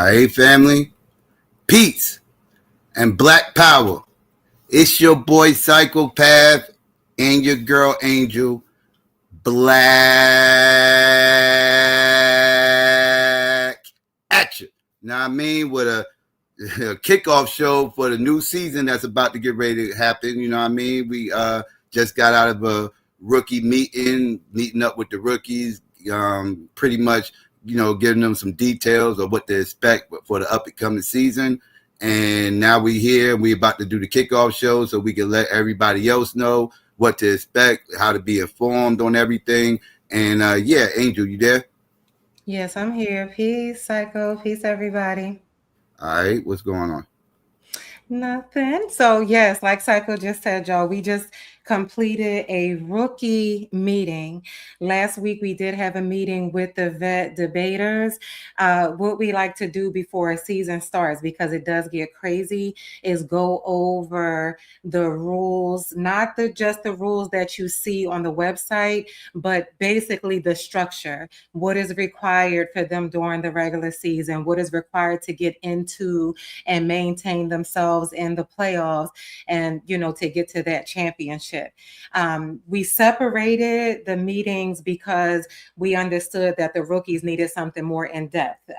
right, family. Peace and black power. It's your boy Psychopath and your girl Angel Black at you. Now I mean with a kickoff show for the new season that's about to get ready to happen. You know what I mean? We just got out of a rookie meeting up with the rookies, pretty much, giving them some details of what to expect for the upcoming season. And now we here. We about to do the kickoff show so we can let everybody else know what to expect, how to be informed on everything. And yeah, Angel, you there? Yes, I'm here. Peace, Psycho. Peace, everybody. All right, what's going on? Nothing. So, yes, like Psycho just said, y'all, we just completed a rookie meeting. Last week, we did have a meeting with the vet debaters. What we like to do before a season starts, because it does get crazy, is go over the rules, not just the rules that you see on the website, but basically the structure. What is required for them during the regular season? What is required to get into and maintain themselves in the playoffs and, to get to that championship. We separated the meetings because we understood that the rookies needed something more in depth.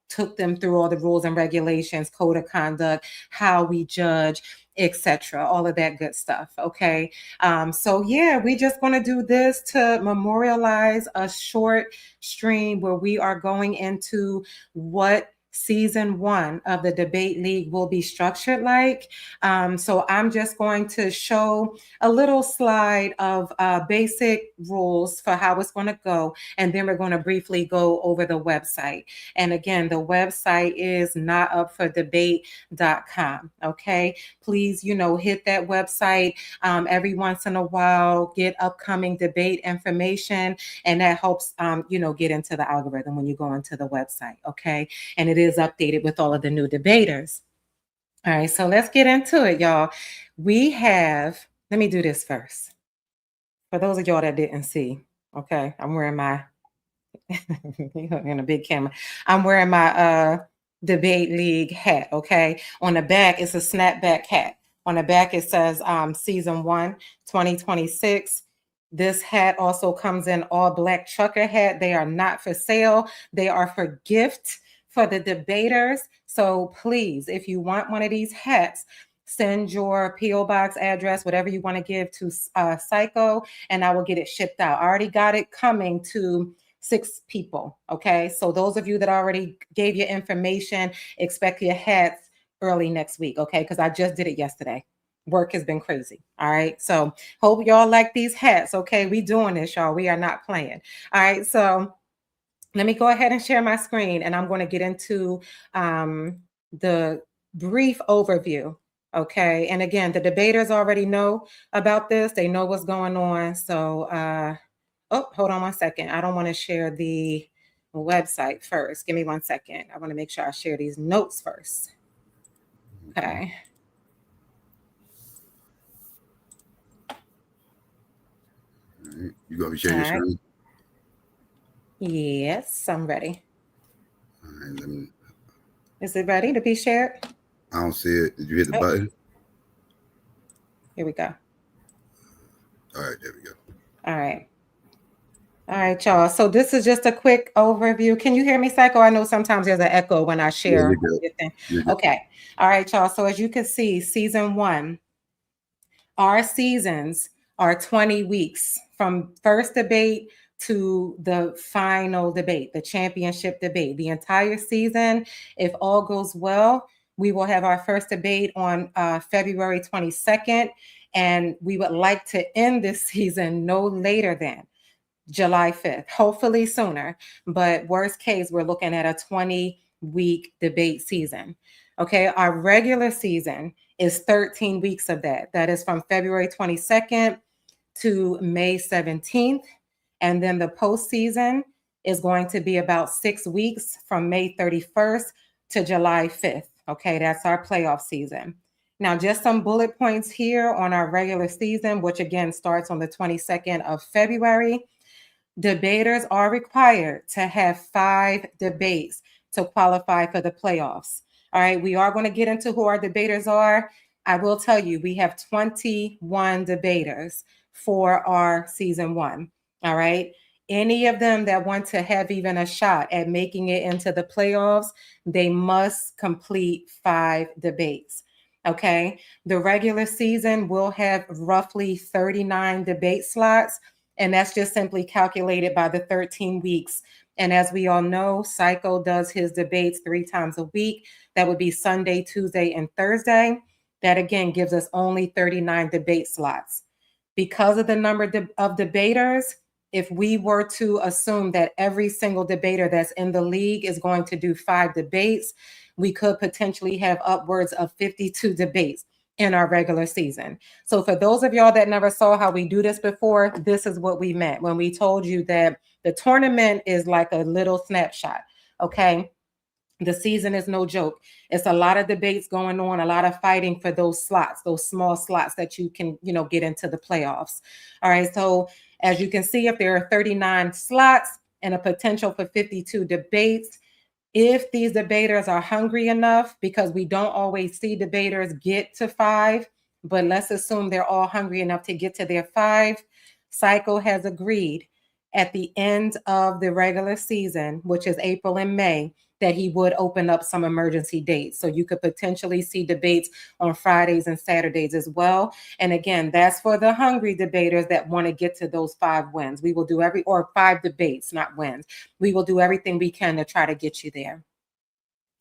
Took them through all the rules and regulations, code of conduct, how we judge, etc., all of that good stuff. Okay. So yeah, we just going to do this to memorialize a short stream where we are going into what season 1 of the debate league will be structured like. So I'm just going to show a little slide of basic rules for how it's going to go, and then we're going to briefly go over the website. And again, the website is notupfordebate.com. Okay, please, hit that website every once in a while, get upcoming debate information, and that helps get into the algorithm when you go into the website. Okay, and it is updated with all of the new debaters. All right, so let's get into it, y'all. Let me do this first. For those of y'all that didn't see, okay, I'm wearing my, in a big camera, I'm wearing my debate league hat, okay? On the back, it's a snapback hat. On the back, it says season 1, 2026. This hat also comes in all black trucker hat. They are not for sale. They are for gift for the debaters. So please, if you want one of these hats, send your P.O. box address, whatever you want to give to Psycho, and I will get it shipped out. I already got it coming to 6 people. Okay. So those of you that already gave your information, expect your hats early next week. Okay. Because I just did it yesterday. Work has been crazy. All right. So hope y'all like these hats. Okay. We doing this, y'all. We are not playing. All right. So let me go ahead and share my screen, and I'm going to get into the brief overview. Okay. And again, the debaters already know about this. They know what's going on. So, hold on 1 second. I don't want to share the website first. Give me 1 second. I want to make sure I share these notes first. Okay. You gonna be sharing your screen? Yes, I'm ready. All right, Is it ready to be shared? I don't see it. Did you hit the button? Here we go. All right, there we go. All right. All right, y'all. So this is just a quick overview. Can you hear me, Psycho? I know sometimes there's an echo when I share. Yeah, you're good. Okay. All right, y'all. So as you can see, season 1, our seasons are 20 weeks from first debate to the final debate, the championship debate. The entire season, if all goes well, we will have our first debate on February 22nd, and we would like to end this season no later than July 5th, hopefully sooner. But worst case, we're looking at a 20-week debate season. Okay, our regular season is 13 weeks of that. That is from February 22nd to May 17th. And then the postseason is going to be about 6 weeks from May 31st to July 5th. Okay, that's our playoff season. Now, just some bullet points here on our regular season, which again starts on the 22nd of February. Debaters are required to have 5 debates to qualify for the playoffs. All right, we are going to get into who our debaters are. I will tell you, we have 21 debaters for our season 1. All right. Any of them that want to have even a shot at making it into the playoffs, they must complete 5 debates. Okay. The regular season will have roughly 39 debate slots, and that's just simply calculated by the 13 weeks. And as we all know, Psycho does his debates 3 times a week. That would be Sunday, Tuesday, and Thursday. That again gives us only 39 debate slots. Because of the number of debaters, if we were to assume that every single debater that's in the league is going to do 5 debates, we could potentially have upwards of 52 debates in our regular season. So for those of y'all that never saw how we do this before, this is what we meant when we told you that the tournament is like a little snapshot. Okay. The season is no joke. It's a lot of debates going on, a lot of fighting for those slots, those small slots that you can, get into the playoffs. All right. So as you can see, if there are 39 slots and a potential for 52 debates, if these debaters are hungry enough, because we don't always see debaters get to 5, but let's assume they're all hungry enough to get to their 5, Psycho has agreed at the end of the regular season, which is April and May, that he would open up some emergency dates. So you could potentially see debates on Fridays and Saturdays as well. And again, that's for the hungry debaters that want to get to those 5 wins. We will do or 5 debates, not wins. We will do everything we can to try to get you there.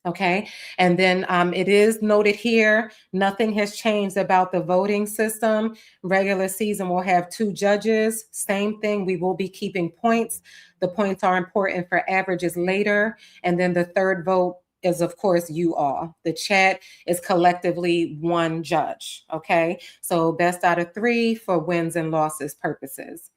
Okay. And then it is noted here, nothing has changed about the voting system. Regular season will have 2 judges. Same thing. We will be keeping points. The points are important for averages later. And then the third vote is, of course, you all. The chat is collectively 1 judge. Okay. So best out of 3 for wins and losses purposes.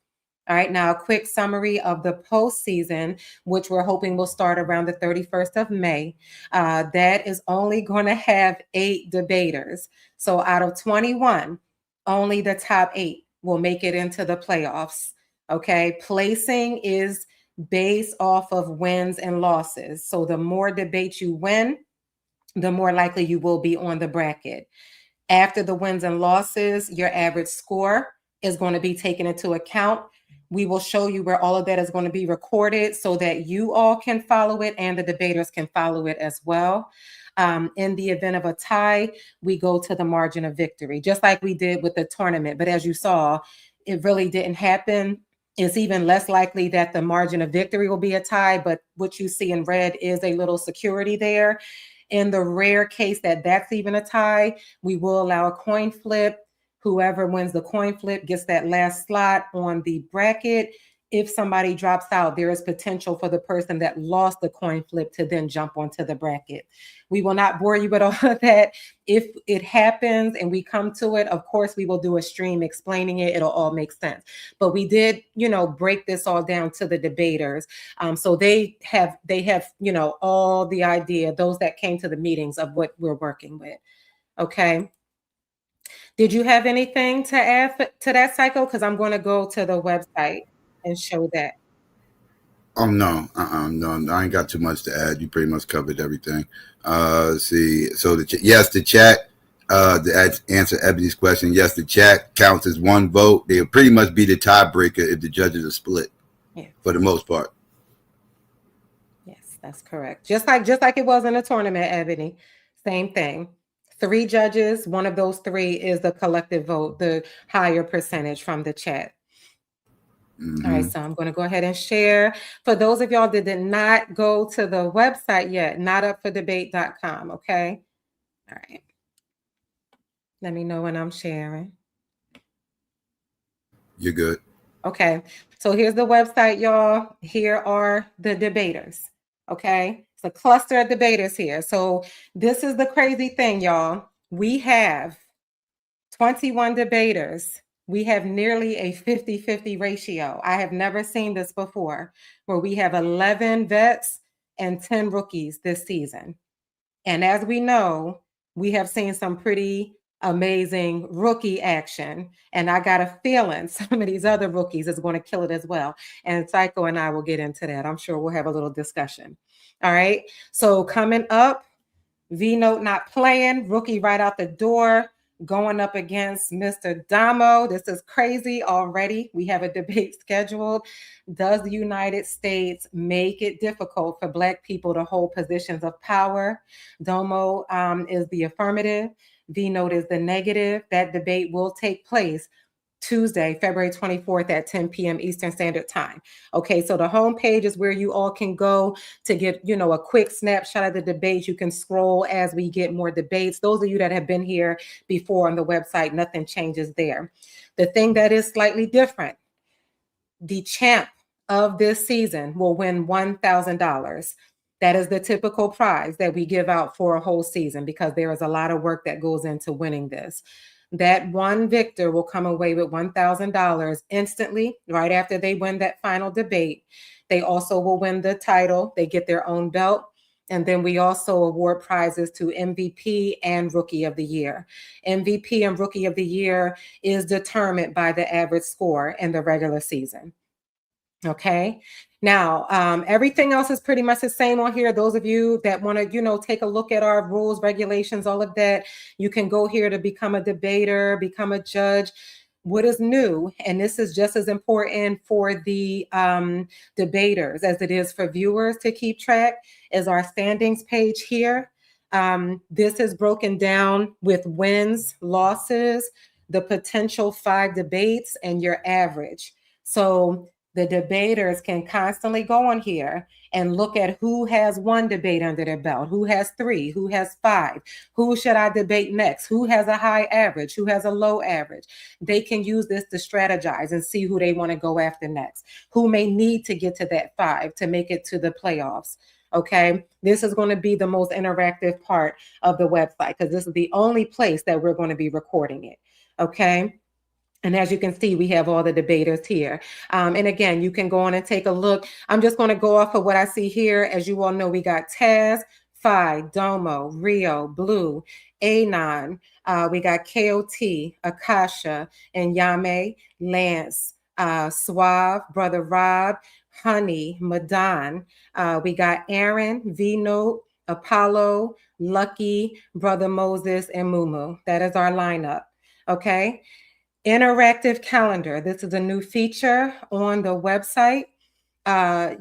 All right, now a quick summary of the postseason, which we're hoping will start around the 31st of May. That is only going to have 8 debaters. So out of 21, only the top 8 will make it into the playoffs. Okay, placing is based off of wins and losses. So the more debates you win, the more likely you will be on the bracket. After the wins and losses, your average score is going to be taken into account. We will show you where all of that is going to be recorded so that you all can follow it and the debaters can follow it as well. In the event of a tie, we go to the margin of victory, just like we did with the tournament. But as you saw, it really didn't happen. It's even less likely that the margin of victory will be a tie, but what you see in red is a little security there. In the rare case that that's even a tie, we will allow a coin flip. Whoever wins the coin flip gets that last slot on the bracket. If somebody drops out, there is potential for the person that lost the coin flip to then jump onto the bracket. We will not bore you with all of that. If it happens and we come to it, of course, we will do a stream explaining it. It'll all make sense. But we did, break this all down to the debaters. So they have, all the idea, those that came to the meetings of what we're working with. Okay. Did you have anything to add to that, Psycho? Because I'm going to go to the website and show that. Oh no, no, I ain't got too much to add. You pretty much covered everything. Let's see. So the chat. To answer Ebony's question, yes, the chat counts as 1 vote. They'll pretty much be the tiebreaker if the judges are split. Yeah. For the most part. Yes, that's correct. Just like it was in the tournament, Ebony. Same thing. 3 judges. One of those 3 is the collective vote, the higher percentage from the chat. Mm-hmm. All right, so I'm going to go ahead and share. For those of y'all that did not go to the website yet, notupfordebate.com, okay? All right. Let me know when I'm sharing. You're good. Okay, so here's the website, y'all. Here are the debaters, okay? It's a cluster of debaters here. So this is the crazy thing, y'all. We have 21 debaters. We have nearly a 50-50 ratio. I have never seen this before, where we have 11 vets and 10 rookies this season. And as we know, we have seen some pretty amazing rookie action. And I got a feeling some of these other rookies is going to kill it as well. And Psycho and I will get into that. I'm sure we'll have a little discussion. All right. So coming up, V-Note not playing, rookie right out the door, going up against Mr. Damo. This is crazy already. We have a debate scheduled. Does the United States make it difficult for Black people to hold positions of power? Domo is the affirmative. V-Note is the negative. That debate will take place Tuesday, February 24th at 10 p.m. Eastern Standard Time. Okay, so the homepage is where you all can go to get, a quick snapshot of the debates. You can scroll as we get more debates. Those of you that have been here before on the website, nothing changes there. The thing that is slightly different, the champ of this season will win $1,000. That is the typical prize that we give out for a whole season because there is a lot of work that goes into winning this. That one victor will come away with $1,000 instantly, right after they win that final debate. They also will win the title. They get their own belt. And then we also award prizes to MVP and Rookie of the Year. MVP and Rookie of the Year is determined by the average score in the regular season. Okay. Now, everything else is pretty much the same on here. Those of you that want to, take a look at our rules, regulations, all of that, you can go here to become a debater, become a judge. What is new, and this is just as important for the debaters as it is for viewers to keep track, is our standings page here. This is broken down with wins, losses, the potential 5 debates, and your average. So the debaters can constantly go on here and look at who has 1 debate under their belt, who has 3, who has 5, who should I debate next, who has a high average, who has a low average. They can use this to strategize and see who they want to go after next, who may need to get to that 5 to make it to the playoffs. Okay, this is going to be the most interactive part of the website because this is the only place that we're going to be recording it. Okay. And as you can see, we have all the debaters here. And again, you can go on and take a look. I'm just going to go off of what I see here. As you all know, we got Taz, Phi, Domo, Rio, Blue, Anon. We got KOT, Akasha, and Yame, Lance, Suave, Brother Rob, Honey, Madan. We got Aaron, V-Note, Apollo, Lucky, Brother Moses, and Mumu. That is our lineup. Okay. Interactive calendar. This is a new feature on the website.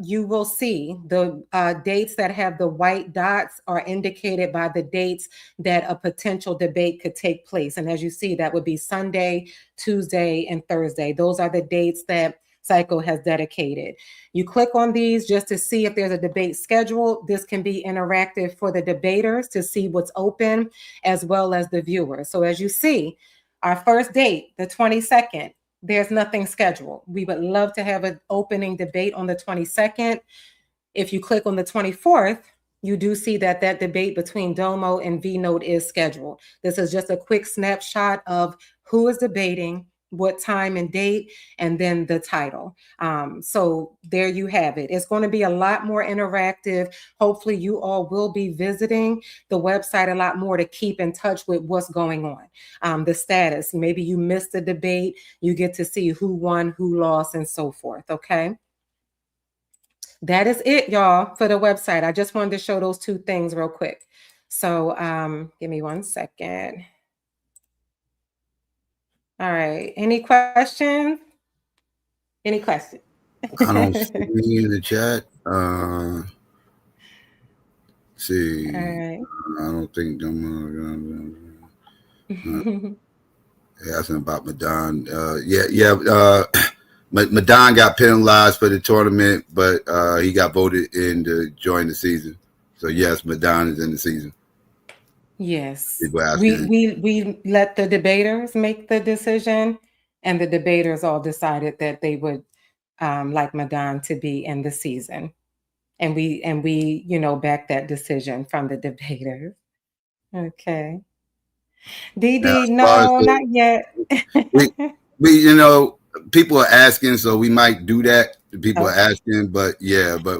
You will see the dates that have the white dots are indicated by the dates that a potential debate could take place. And as you see, that would be Sunday, Tuesday, and Thursday. Those are the dates that Psycho has dedicated. You click on these just to see if there's a debate scheduled. This can be interactive for the debaters to see what's open as well as the viewers. So as you see, our first date, the 22nd, there's nothing scheduled. We would love to have an opening debate on the 22nd. If you click on the 24th, you do see that debate between Domo and V-Note is scheduled. This is just a quick snapshot of who is debating, what time and date, and then the title. So there you have it. It's going to be a lot more interactive. Hopefully you all will be visiting the website a lot more to keep in touch with what's going on. The status, maybe you missed the debate, you get to see who won, who lost, and so forth. Okay. That is it, y'all, for the website. I just wanted to show those 2 things real quick. So give me 1 second. All right. Any questions? Any questions? I don't see any in the chat. See. All right. I don't think them. Asking about Madan. Madan got penalized for the tournament, but he got voted in to join the season. So yes, Madan is in the season. Yes, we let the debaters make the decision, and the debaters all decided that they would like Madan to be in the season, and we back that decision from the debaters. Okay, DD, no, not yet. we people are asking, so we might do that. People are asking, but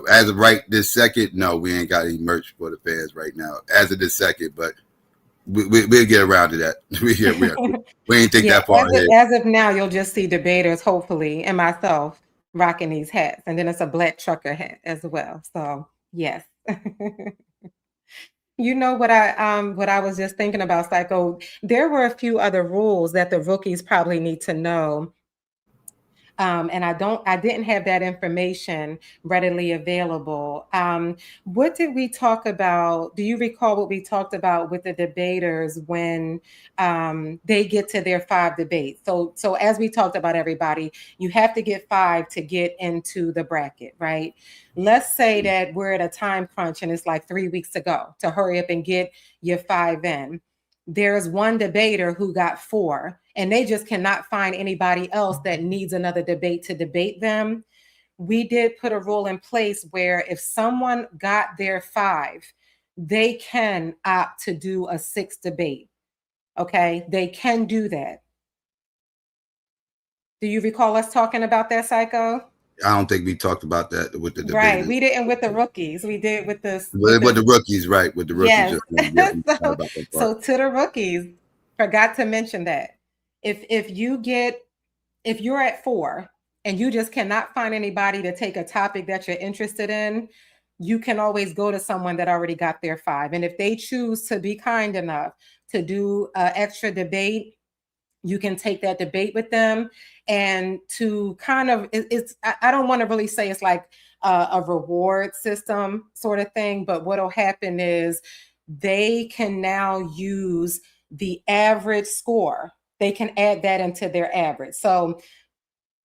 as of right this second, no, we ain't got any merch for the fans right now. As of this second, but We'll get around to that. We ain't think Yeah, that far ahead. as of now, you'll just see debaters, hopefully, and myself rocking these hats. And then it's a black trucker hat as well. So yes. You know what I was just thinking about, Psycho. There were a few other rules that the rookies probably need to know. And I didn't have that information readily available. What did we talk about? Do you recall what we talked about with the debaters when they get to their 5 debates? So as we talked about, everybody, you have to get 5 to get into the bracket, right? Let's say that we're at a time crunch and it's like 3 weeks to go to hurry up and get your 5 in. There's one debater who got 4, and they just cannot find anybody else that needs another debate to debate them. We did put a rule in place where if someone got their 5, they can opt to do a 6th debate. Okay, they can do that. Do you recall us talking about that, Psycho? I don't think we talked about that with the Right, debaters. we didn't with the rookies. We did with this. With the rookies, right? With the rookies, Yes. just yeah, we forgot so, about that part. so to the rookies, forgot to mention that if you're at 4 and you just cannot find anybody to take a topic that you're interested in, you can always go to someone that already got their 5. And if they choose to be kind enough to do an extra debate, you can take that debate with them. And to kind of, I don't want to really say it's like a reward system sort of thing, but what'll happen is they can now use the average score. They can add that into their average. So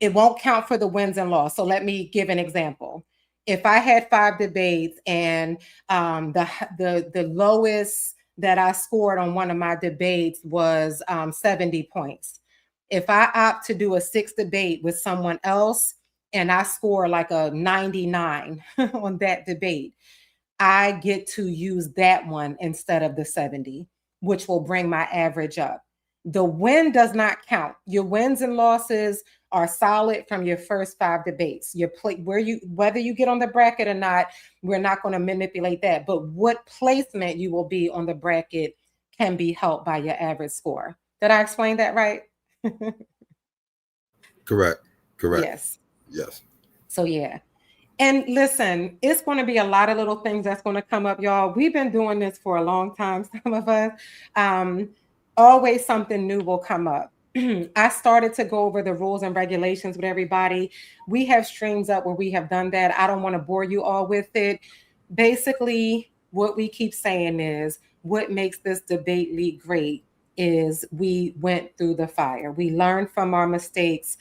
it won't count for the wins and loss. So let me give an example. If I had 5 debates and the lowest that I scored on one of my debates was 70 points. If I opt to do a 6th debate with someone else and I score like a 99 on that debate, I get to use that one instead of the 70, which will bring my average up. The win does not count. Your wins and losses are solid from your first 5 debates. Whether you get on the bracket or not, we're not going to manipulate that. But what placement you will be on the bracket can be helped by your average score. Did I explain that right? Correct. Yes. So yeah. And listen, it's going to be a lot of little things that's going to come up, y'all. We've been doing this for a long time, some of us. Always something new will come up. I started to go over the rules and regulations with everybody. We have streams up where we have done that. I don't want to bore you all with it. Basically, what we keep saying is what makes this debate league great is we went through the fire. We learned from our mistakes.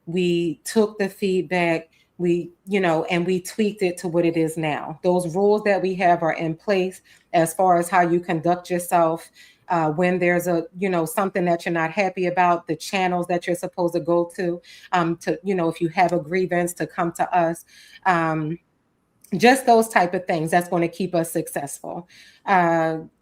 We took the feedback, and we tweaked it to what it is now. Those rules that we have are in place as far as how you conduct yourself when there's something that you're not happy about, the channels that you're supposed to go to, if you have a grievance, to come to us. Just those type of things that's going to keep us successful.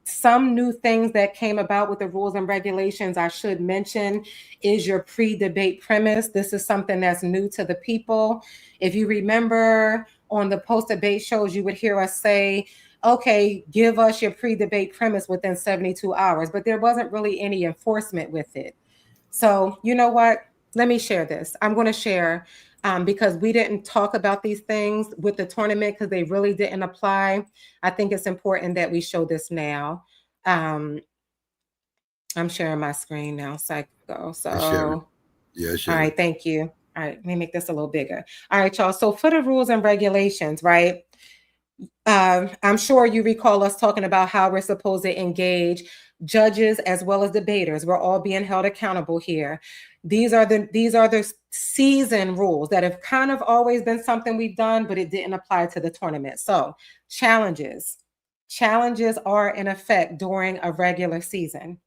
Some new things that came about with the rules and regulations I should mention is your pre-debate premise. This is something that's new to the people. If you remember on the post-debate shows, you would hear us say, okay, give us your pre-debate premise within 72 hours, but there wasn't really any enforcement with it. So you know what? Let me share this. I'm going to share because we didn't talk about these things with the tournament because they really didn't apply. I think it's important that we show this now. I'm sharing my screen now, Psycho. So, yeah, all right, thank you. All right, let me make this a little bigger. All right, y'all. So for the rules and regulations, right? I'm sure you recall us talking about how we're supposed to engage judges as well as debaters. We're all being held accountable here. These are the season rules that have kind of always been something we've done, but it didn't apply to the tournament. So challenges are in effect during a regular season.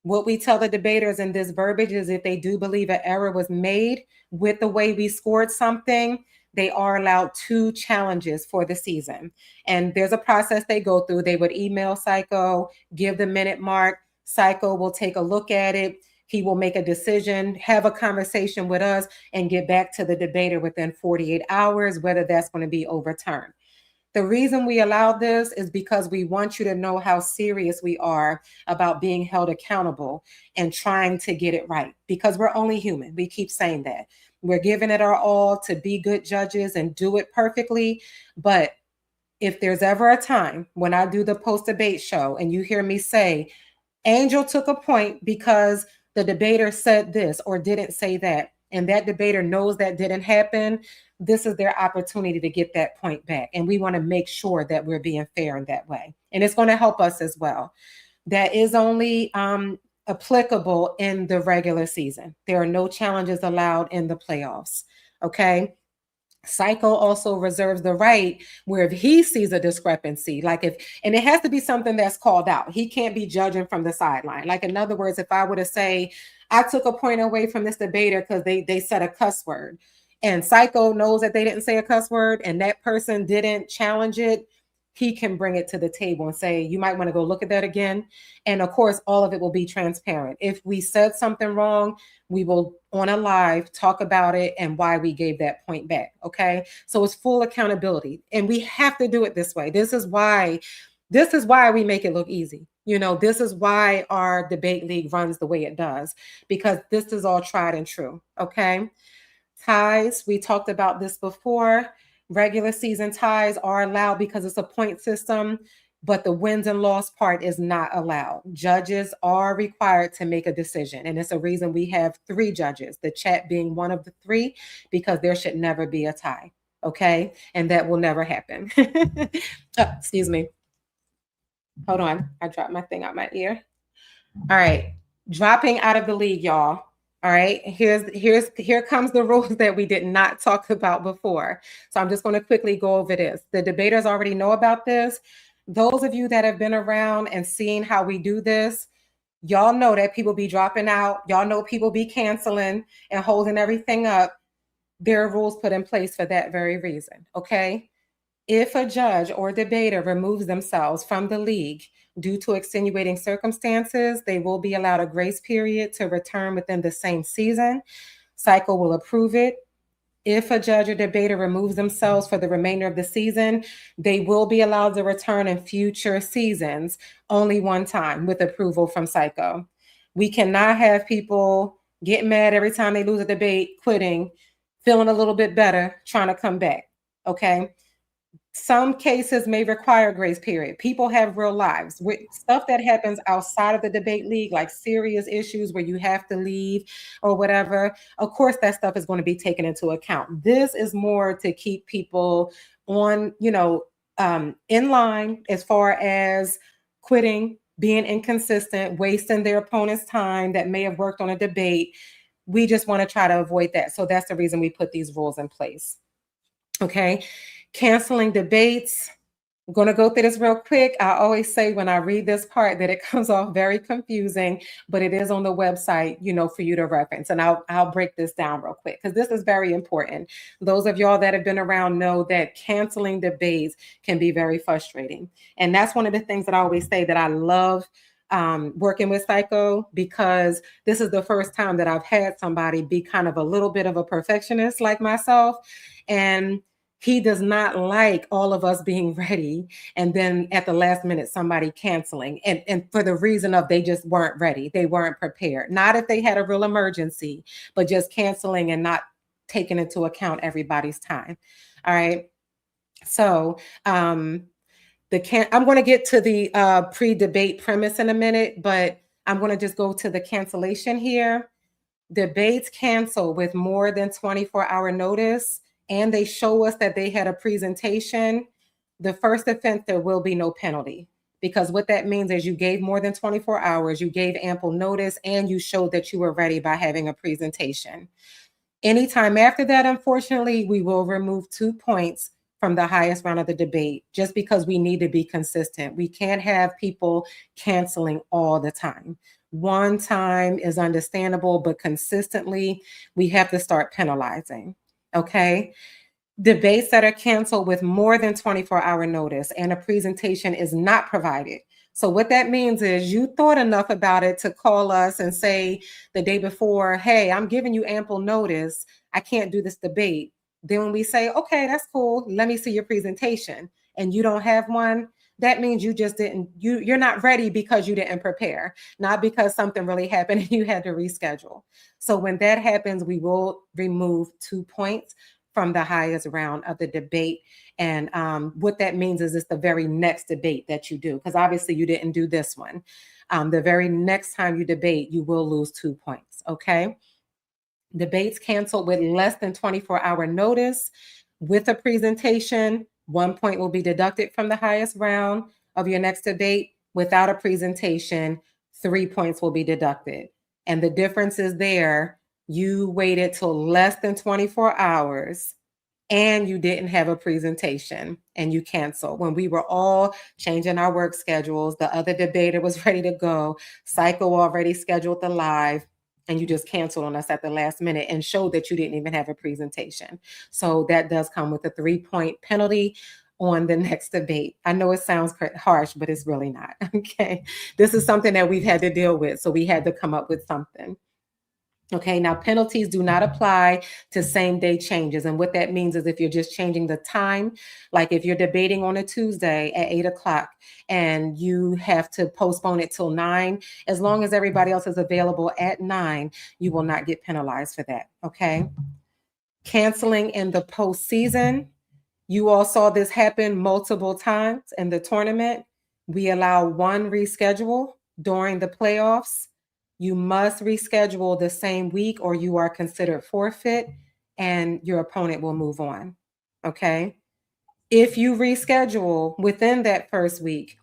What we tell the debaters in this verbiage is if they do believe an error was made with the way we scored something, they are allowed 2 challenges for the season. And there's a process they go through. They would email Psycho, give the minute mark. Psycho will take a look at it. He will make a decision, have a conversation with us, and get back to the debater within 48 hours, whether that's going to be overturned. The reason we allow this is because we want you to know how serious we are about being held accountable and trying to get it right, because we're only human. We keep saying that. We're giving it our all to be good judges and do it perfectly. But if there's ever a time when I do the post-debate show and you hear me say, Angel took a point because the debater said this or didn't say that, and that debater knows that didn't happen, this is their opportunity to get that point back. And we want to make sure that we're being fair in that way. And it's going to help us as well. That is only applicable in the regular season. There are no challenges allowed in the playoffs. Okay. Psycho also reserves the right where if he sees a discrepancy, like and it has to be something that's called out. He can't be judging from the sideline. Like, in other words, if I were to say, I took a point away from this debater because they said a cuss word, and Psycho knows that they didn't say a cuss word and that person didn't challenge it, he can bring it to the table and say, you might want to go look at that again. And of course, all of it will be transparent. If we said something wrong, we will on a live talk about it and why we gave that point back. Okay. So it's full accountability, and we have to do it this way. This is why we make it look easy. This is why our debate league runs the way it does, because this is all tried and true. Okay. Ties, we talked about this before. Regular season ties are allowed because it's a point system, but the wins and loss part is not allowed. Judges are required to make a decision, and it's a reason we have 3 judges, the chat being one of the 3, because there should never be a tie. Okay. And that will never happen. Excuse me. Hold on. I dropped my thing out my ear. All right. Dropping out of the league, y'all. All right. Here comes the rules that we did not talk about before. So I'm just going to quickly go over this. The debaters already know about this. Those of you that have been around and seen how we do this, y'all know that people be dropping out. Y'all know people be canceling and holding everything up. There are rules put in place for that very reason. Okay. If a judge or debater removes themselves from the league due to extenuating circumstances, they will be allowed a grace period to return within the same season. Psycho will approve it. If a judge or debater removes themselves for the remainder of the season, they will be allowed to return in future seasons, only one time with approval from Psycho. We cannot have people get mad every time they lose a debate, quitting, feeling a little bit better, trying to come back. Okay. Some cases may require grace period. People have real lives. With stuff that happens outside of the debate league, like serious issues where you have to leave or whatever, of course, that stuff is going to be taken into account. This is more to keep people on, in line as far as quitting, being inconsistent, wasting their opponent's time that may have worked on a debate. We just want to try to avoid that. So that's the reason we put these rules in place. Okay. Canceling debates. I'm going to go through this real quick. I always say when I read this part that it comes off very confusing, but it is on the website, for you to reference. And I'll break this down real quick because this is very important. Those of y'all that have been around know that canceling debates can be very frustrating. And that's one of the things that I always say that I love working with Psycho, because this is the first time that I've had somebody be kind of a little bit of a perfectionist like myself. And he does not like all of us being ready and then at the last minute somebody canceling and for the reason of they just weren't ready. They weren't prepared. Not if they had a real emergency, but just canceling and not taking into account everybody's time. All right. So I'm going to get to the pre-debate premise in a minute, but I'm going to just go to the cancellation here. Debates cancel with more than 24-hour notice, and they show us that they had a presentation. The first offense, there will be no penalty, because what that means is you gave more than 24 hours, you gave ample notice, and you showed that you were ready by having a presentation. Anytime after that, unfortunately, we will remove 2 points from the highest round of the debate, just because we need to be consistent. We can't have people canceling all the time. One time is understandable, but consistently, we have to start penalizing. Okay. Debates that are canceled with more than 24-hour notice and a presentation is not provided. So what that means is you thought enough about it to call us and say the day before, hey, I'm giving you ample notice. I can't do this debate. Then when we say, okay, that's cool, let me see your presentation. and you don't have one, that means you just didn't, you're not ready because you didn't prepare, not because something really happened and you had to reschedule. So when that happens, we will remove 2 points from the highest round of the debate. And what that means is it's the very next debate that you do, because obviously you didn't do this one. The very next time you debate, you will lose 2 points, okay? Debates canceled with less than 24-hour notice with a presentation, 1 point will be deducted from the highest round of your next debate. Without a presentation, 3 points will be deducted. And the difference is there, you waited till less than 24 hours and you didn't have a presentation and you canceled. When we were all changing our work schedules, the other debater was ready to go. Psycho already scheduled the live, and you just canceled on us at the last minute and showed that you didn't even have a presentation. So that does come with a 3-point penalty on the next debate. I know it sounds harsh, but it's really not. Okay. This is something that we've had to deal with. So we had to come up with something. Okay, now penalties do not apply to same day changes. And what that means is if you're just changing the time, like if you're debating on a Tuesday at 8 o'clock and you have to postpone it till 9, as long as everybody else is available at 9, you will not get penalized for that. Okay. Canceling in the postseason. You all saw this happen multiple times in the tournament. We allow 1 reschedule during the playoffs. You must reschedule the same week or you are considered forfeit and your opponent will move on. Okay. If you reschedule within that first week,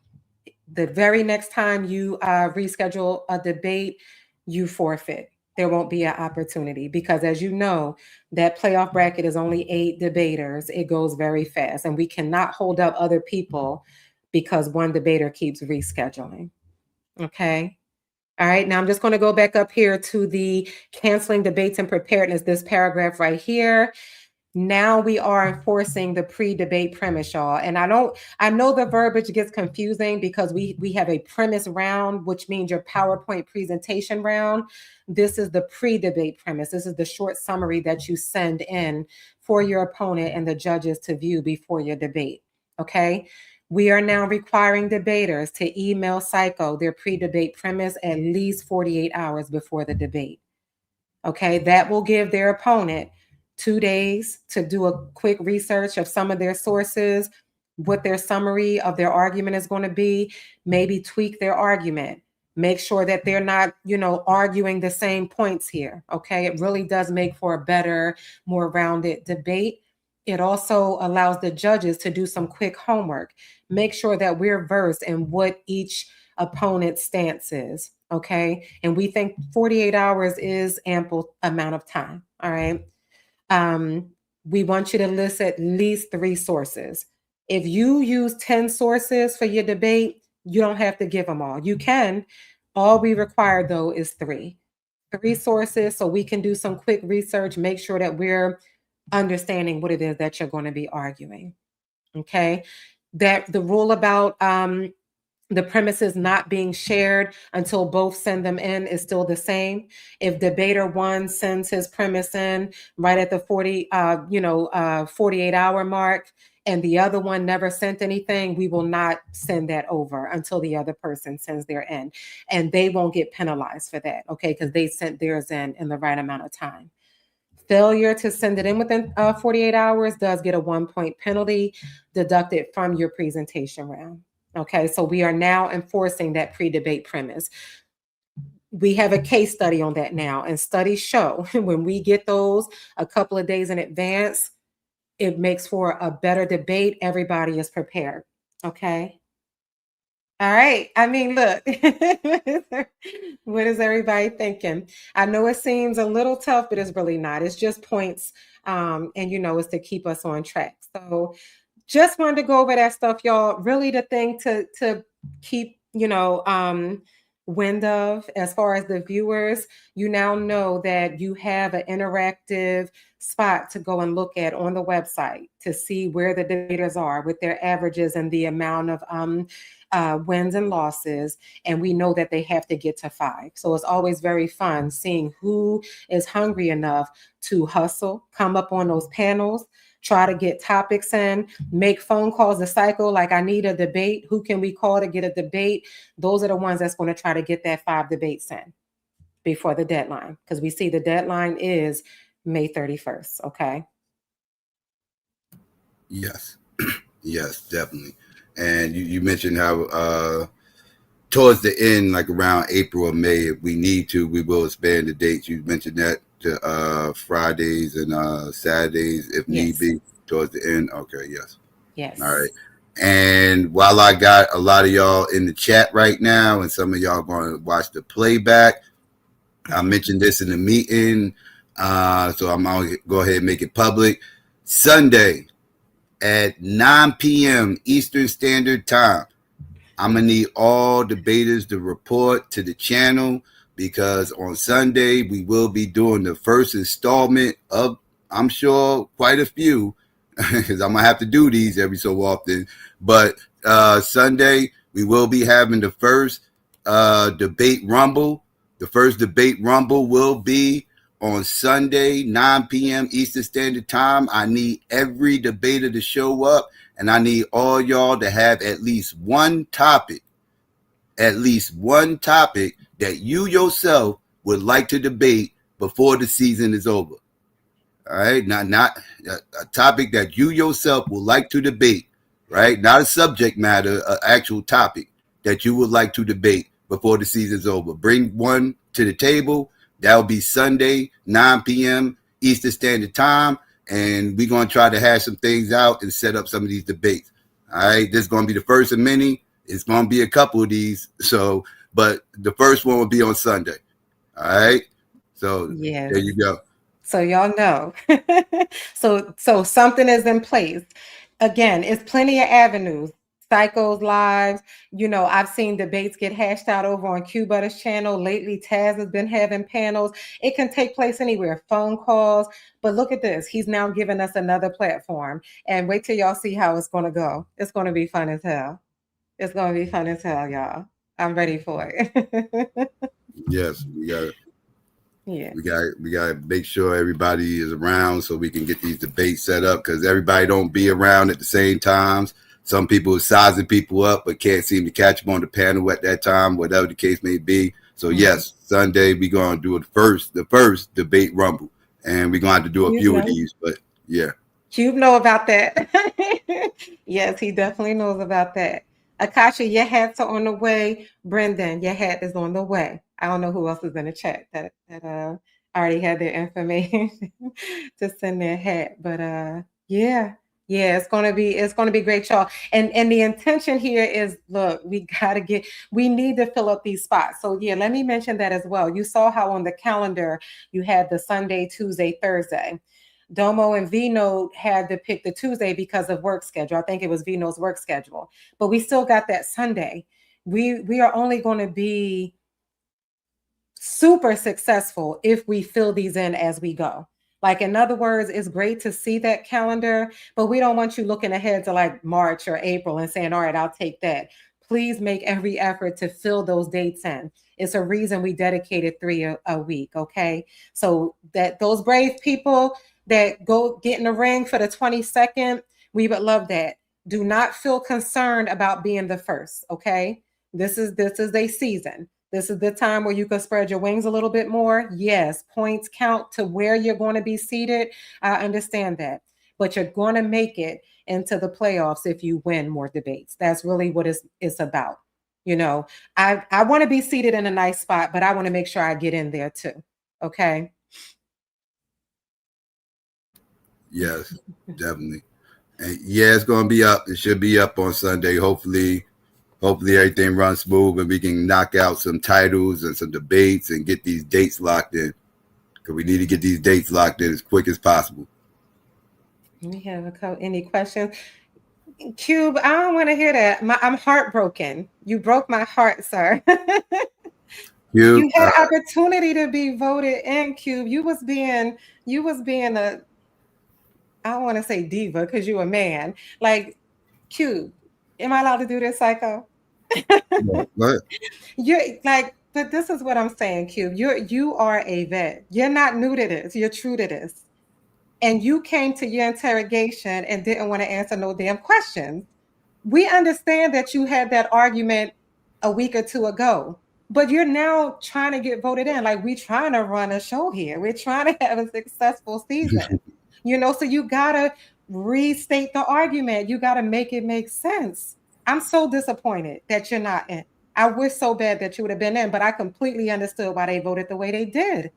the very next time you reschedule a debate, you forfeit. There won't be an opportunity because, as you know, that playoff bracket is only 8 debaters. It goes very fast, and we cannot hold up other people because one debater keeps rescheduling. Okay. All right, now I'm just going to go back up here to the canceling debates and preparedness, this paragraph right here. Now we are enforcing the pre-debate premise, y'all. And I know the verbiage gets confusing because we have a premise round, which means your PowerPoint presentation round. This is the pre-debate premise. This is the short summary that you send in for your opponent and the judges to view before your debate. Okay. We are now requiring debaters to email Psycho their pre-debate premise at least 48 hours before the debate. Okay, that will give their opponent 2 days to do a quick research of some of their sources, what their summary of their argument is going to be, maybe tweak their argument, make sure that they're not, arguing the same points here. Okay, it really does make for a better, more rounded debate. It also allows the judges to do some quick homework, make sure that we're versed in what each opponent's stance is. Okay. And we think 48 hours is ample amount of time. All right. We want you to list at least 3 sources. If you use 10 sources for your debate, you don't have to give them all. You can. All we require, though, is 3 sources so we can do some quick research, make sure that we're understanding what it is that you're going to be arguing. Okay. That the rule about the premises not being shared until both send them in is still the same. If debater 1 sends his premise in right at the 48-hour mark and the other one never sent anything, we will not send that over until the other person sends their in, and they won't get penalized for that. Okay, because they sent theirs in the right amount of time. Failure to send it in within 48 hours does get a 1-point penalty deducted from your presentation round. Okay, so we are now enforcing that pre-debate premise. We have a case study on that now, and studies show when we get those a couple of days in advance, it makes for a better debate. Everybody is prepared. Okay. All right. I mean, look, what is everybody thinking? I know it seems a little tough, but it's really not. It's just points, and it's to keep us on track. So just wanted to go over that stuff, y'all. Really the thing to keep, wind of as far as the viewers, you now know that you have an interactive spot to go and look at on the website to see where the debaters are with their averages and the amount of wins and losses. And we know that they have to get to 5. So it's always very fun seeing who is hungry enough to hustle, come up on those panels, try to get topics in, make phone calls to cycle. Like, I need a debate. Who can we call to get a debate? Those are the ones that's going to try to get that 5 debates in before the deadline, because we see the deadline is May 31st. Okay. Yes. Yes, definitely. And you mentioned how towards the end, like around April or May, if we need to, we will expand the dates. You mentioned that to Fridays and Saturdays if need be towards the end. Okay, yes. Yes. All right. And while I got a lot of y'all in the chat right now, and some of y'all going to watch the playback, I mentioned this in the meeting, so I'm going to go ahead and make it public. Sunday at 9 p.m. Eastern Standard Time, I'm going to need all debaters to report to the channel, because on Sunday we will be doing the first installment of, I'm sure, quite a few, because I'm going to have to do these every so often. But Sunday we will be having the first debate rumble. The first debate rumble will be on Sunday, 9 p.m. Eastern Standard Time. I need every debater to show up, and I need all y'all to have at least one topic that you yourself would like to debate before the season is over. All right, not a topic that you yourself would like to debate, right? Not a subject matter, an actual topic that you would like to debate before the season's over. Bring one to the table. That will be Sunday, 9 p.m. Eastern Standard Time, and we're going to try to hash some things out and set up some of these debates. All right, this is going to be the first of many. It's going to be a couple of these, so, but the first one will be on Sunday. All right, so there you go. So y'all know. So something is in place. Again, it's plenty of avenues. Psychos lives. I've seen debates get hashed out over on Q Butter's channel. Lately, Taz has been having panels. It can take place anywhere, phone calls. But look at this. He's now giving us another platform. And wait till y'all see how it's going to go. It's going to be fun as hell. It's going to be fun as hell, y'all. I'm ready for it. Yes, we got it. Yeah. We got to make sure everybody is around so we can get these debates set up, because everybody don't be around at the same times. Some people are sizing people up but can't seem to catch them on the panel at that time, whatever the case may be. So yes, Sunday we're gonna do the first debate rumble, and we're gonna have to do a few of these. But yeah, Cube know about that. Yes, he definitely knows about that. Akasha, your hats are on the way. Brendan, your hat is on the way. I don't know who else is in the chat that already had their information to send their hat, but yeah, it's gonna be great, y'all. And the intention here is, look, we need to fill up these spots. So yeah, let me mention that as well. You saw how on the calendar you had the Sunday, Tuesday, Thursday. Domo and Vino had to pick the Tuesday because of work schedule. I think it was Vino's work schedule, but we still got that Sunday. We are only going to be super successful if we fill these in as we go. Like, in other words, it's great to see that calendar, but we don't want you looking ahead to like March or April and saying, all right, I'll take that. Please make every effort to fill those dates in. It's a reason we dedicated 3 a week. Okay. So that those brave people that go get in the ring for the 22nd, we would love that. Do not feel concerned about being the first. Okay. This is a season. This is the time where you can spread your wings a little bit more. Yes, points count to where you're going to be seated. I understand that. But you're going to make it into the playoffs if you win more debates. That's really what it's about. I want to be seated in a nice spot, but I want to make sure I get in there too. Okay? Yes, definitely. And yeah, it's going to be up. It should be up on Sunday. Hopefully everything runs smooth and we can knock out some titles and some debates and get these dates locked in, because we need to get these dates locked in as quick as possible. We have any questions? Cube, I don't want to hear that. I'm heartbroken. You broke my heart, sir. Cube, you had opportunity to be voted in, Cube. You was being a I don't want to say diva because you're a man. Like, Cube, am I allowed to do this, Psycho? What? You're like, but this is what I'm saying, Cube. You are a vet. You're not new to this. You're true to this. And you came to your interrogation and didn't want to answer no damn questions. We understand that you had that argument a week or two ago, but you're now trying to get voted in. Like, we trying to run a show here. We're trying to have a successful season. So you gotta restate the argument. You gotta make it make sense. I'm so disappointed that you're not in. I wish so bad that you would have been in, but I completely understood why they voted the way they did.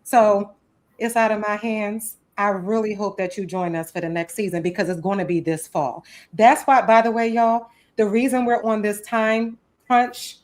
So it's out of my hands. I really hope that you join us for the next season because it's going to be this fall. That's why, by the way, y'all, the reason we're on this time crunch,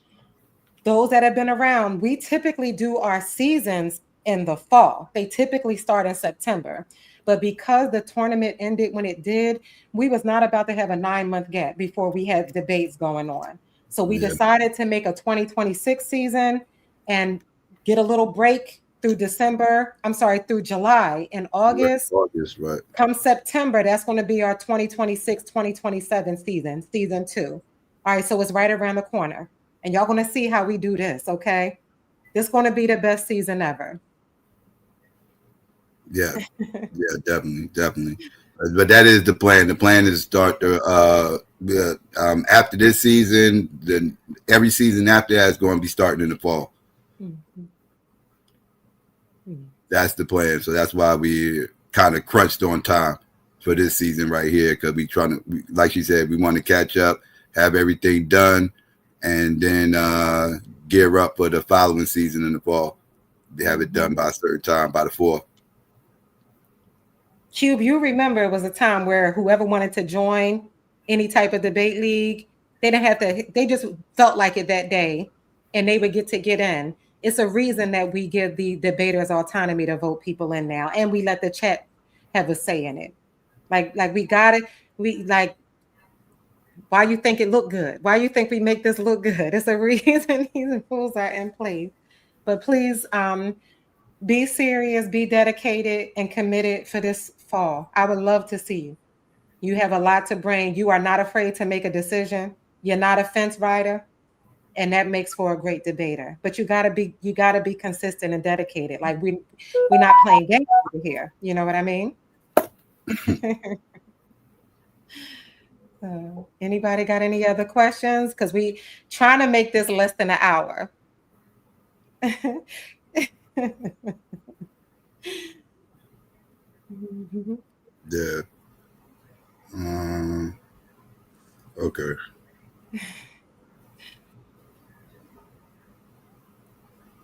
those that have been around, we typically do our seasons in the fall. They typically start in September. But because the tournament ended when it did, we was not about to have a 9-month gap before we had debates going on. So we decided to make a 2026 season and get a little break through through July and August. Right. Come September, that's going to be our 2026-2027 season 2. All right, so it's right around the corner. And y'all going to see how we do this, okay? This is going to be the best season ever. Yeah, definitely. But that is the plan. The plan is to start after this season. Then every season after that is going to be starting in the fall. That's the plan. So that's why we kind of crunched on time for this season right here, because like she said, we want to catch up, have everything done, and then gear up for the following season in the fall. They have it done by a certain time, by the 4th. Cube, you remember it was a time where whoever wanted to join any type of debate league, they didn't have to, they just felt like it that day and they would get in. It's a reason that we give the debaters autonomy to vote people in now, and we let the chat have a say in it. Like we got it. Why you think it look good? Why you think we make this look good? It's a reason these rules are in place. But please, be serious, be dedicated, and committed for this fall. I would love to see you. You have a lot to bring. You are not afraid to make a decision. You're not a fence rider, and that makes for a great debater. But you gotta be consistent and dedicated. Like we're not playing games over here. You know what I mean? Anybody got any other questions? Because we trying to make this less than an hour. Yeah. Okay.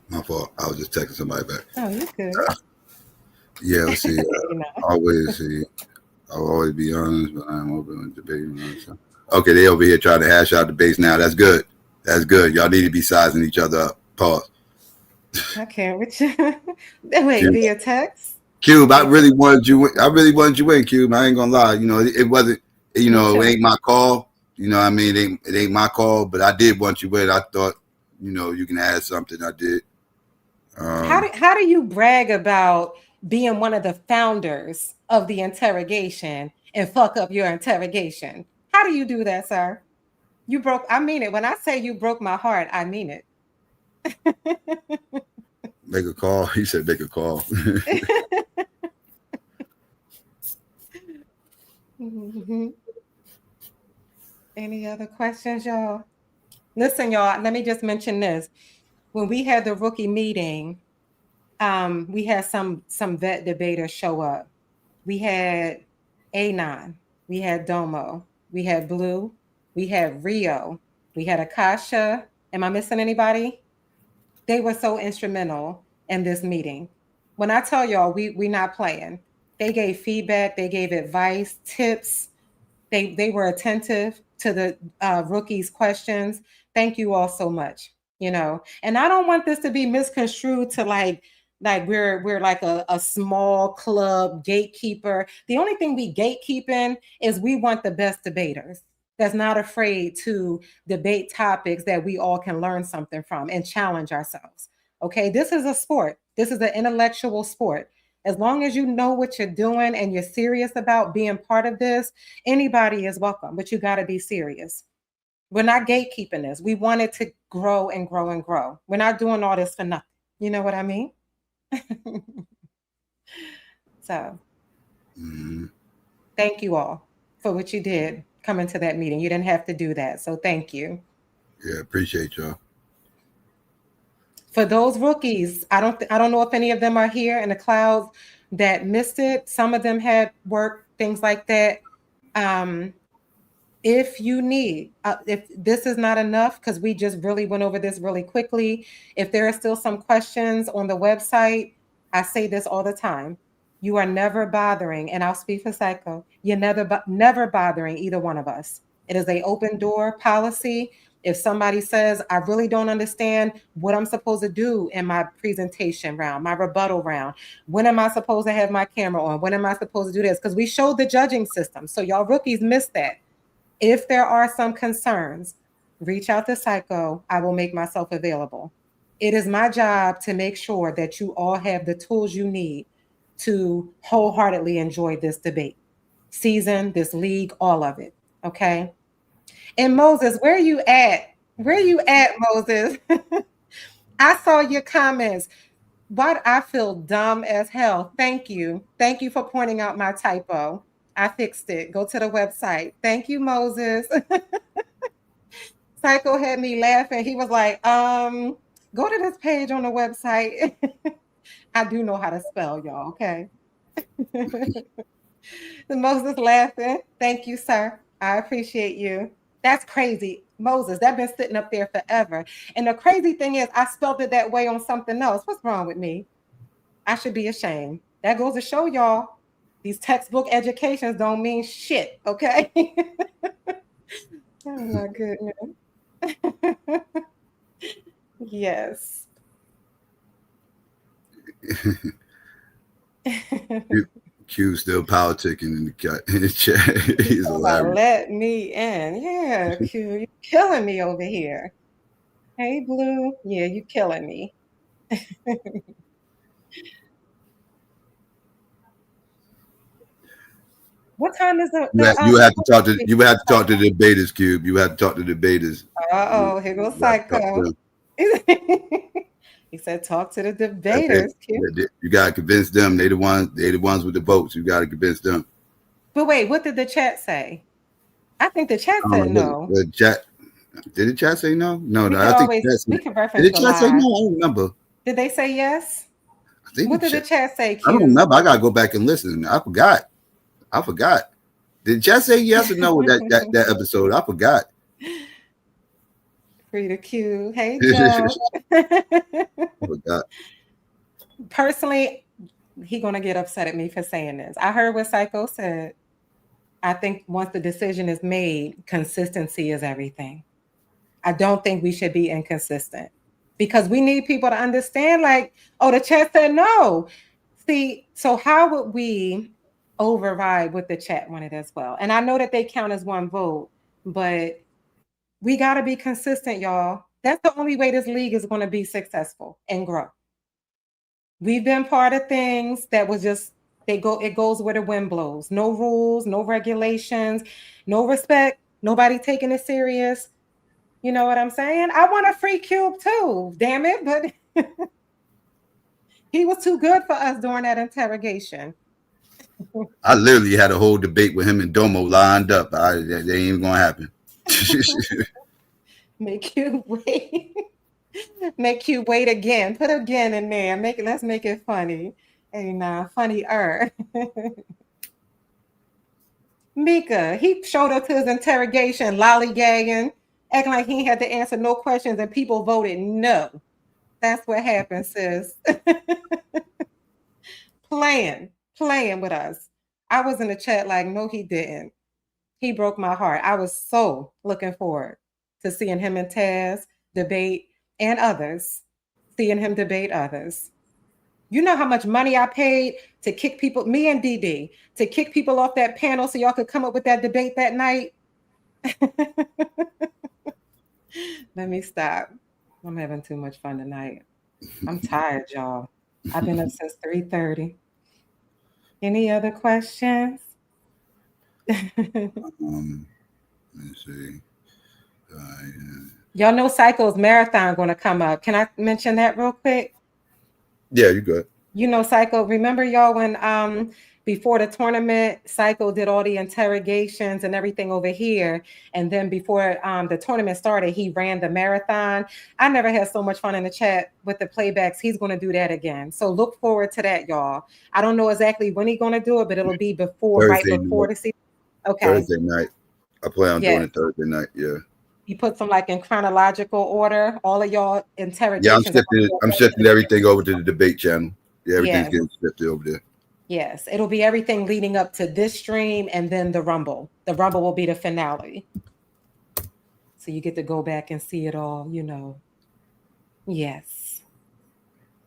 My fault. I was just texting somebody back. Oh, you good. Yeah, let's see. I'll always be honest, but I'm open to debating. Okay, they over here trying to hash out debates now. That's good. That's good. Y'all need to be sizing each other up. Pause. I can't with you. Wait, via text? Cube, I really wanted you in, Cube. I ain't gonna lie. It wasn't, it ain't my call. You know what I mean? It ain't my call, but I did want you in. I thought, you can add something. I did. How do you brag about being one of the founders of the interrogation and fuck up your interrogation? How do you do that, sir? I mean it. When I say you broke my heart, I mean it. Make a call. He said make a call. Any other questions, y'all? Listen, y'all, let me just mention this. When we had the rookie meeting, we had some vet debaters show up. We had Anon, we had Domo, we had Blue, we had Rio, we had Akasha. Am I missing anybody? They were so instrumental in this meeting. When I tell y'all, we not playing. They gave feedback, they gave advice, tips. They were attentive to the rookies' questions. Thank you all so much. And I don't want this to be misconstrued to like we're like a small club gatekeeper. The only thing we gatekeeping is we want the best debaters that's not afraid to debate topics that we all can learn something from and challenge ourselves. Okay, this is a sport. This is an intellectual sport. As long as you know what you're doing and you're serious about being part of this, anybody is welcome, but you got to be serious. We're not gatekeeping this. We want it to grow and grow and grow. We're not doing all this for nothing. You know what I mean? So, thank you all for what you did coming to that meeting. You didn't have to do that. So, thank you. Yeah, appreciate y'all. For those rookies, I don't know if any of them are here in the clouds that missed it. Some of them had work, things like that. If you need, if this is not enough, because we just really went over this really quickly, if there are still some questions on the website, I say this all the time. You are never bothering, and I'll speak for Psycho. You're never bothering either one of us. It is an open door policy. If somebody says, I really don't understand what I'm supposed to do in my presentation round, my rebuttal round, when am I supposed to have my camera on? When am I supposed to do this? Because we showed the judging system. So y'all rookies missed that. If there are some concerns, reach out to Psycho. I will make myself available. It is my job to make sure that you all have the tools you need to wholeheartedly enjoy this debate season, this league, all of it. Okay. And Moses, where are you at? Where are you at, Moses? I saw your comments. But I feel dumb as hell. Thank you. Thank you for pointing out my typo. I fixed it. Go to the website. Thank you, Moses. Psycho had me laughing. He was like, go to this page on the website. I do know how to spell, y'all, okay? Moses laughing. Thank you, sir. I appreciate you. That's crazy. Moses, that's been sitting up there forever. And the crazy thing is, I spelled it that way on something else. What's wrong with me? I should be ashamed. That goes to show y'all these textbook educations don't mean shit, okay? Oh my goodness. Yes. Q still politicking in the chat. He's hilarious. Let me in. Yeah, Q, you're killing me over here. Hey, Blue. Yeah, you killing me. What time is the You have to talk to the debaters, Cube. You have to talk to the debaters. Uh-oh, here goes Psycho. He said, talk to the debaters. You gotta convince them. They the ones with the votes. You gotta convince them. But wait, what did the chat say? I think the chat said no. The chat did the chat say no? No, I think we can reference did the chat say no? I don't remember. Did they say yes? What did the chat say, Q? I don't remember. I gotta go back and listen. I forgot. Did the chat say yes or no with that episode? I forgot. Free to Q. Hey, Joe. I forgot. Personally, he's gonna get upset at me for saying this. I heard what Psycho said. I think once the decision is made, consistency is everything. I don't think we should be inconsistent because we need people to understand, like, oh, the chat said no. See, so how would we override what the chat wanted as well? And I know that they count as one vote, but we got to be consistent, y'all. That's the only way this league is going to be successful and grow. We've been part of things that was just, it goes where the wind blows. No rules, no regulations, no respect, nobody taking it serious. You know what I'm saying? I want a free Cube too, damn it. But he was too good for us during that interrogation. I literally had a whole debate with him and Domo lined up. That ain't even gonna happen. Make you wait. Make you wait again. Put again in there. Let's make it funny. Hey, nah, funnier. Mika, he showed up to his interrogation, lollygagging, acting like he had to answer no questions, and people voted no. That's what happened, sis. playing with us. I was in the chat like, no, he didn't. He broke my heart. I was so looking forward to seeing him and Taz debate and others, seeing him debate others. You know how much money I paid to kick people, me and DD, to kick people off that panel so y'all could come up with that debate that night? Let me stop. I'm having too much fun tonight. I'm tired, y'all. I've been up since 3:30. Any other questions? Let's see. Y'all know Psycho's marathon going to come up. Can I mention that real quick? Yeah, you good. You know, Psycho, remember y'all when before the tournament, Psycho did all the interrogations and everything over here. And then before the tournament started, he ran the marathon. I never had so much fun in the chat with the playbacks. He's going to do that again. So look forward to that, y'all. I don't know exactly when he's going to do it, but it'll be before, right Thursday before night. the season. Okay. Thursday night. I plan on doing Yes. it Thursday night. Yeah. He puts them like in chronological order. All of y'all Yeah, interrogations are going to I'm shifting everything over to the debate channel. Yeah, everything's Yes. getting shifted over there. Yes, it'll be everything leading up to this stream and then the Rumble. The Rumble will be the finale. So you get to go back and see it all, you know. Yes.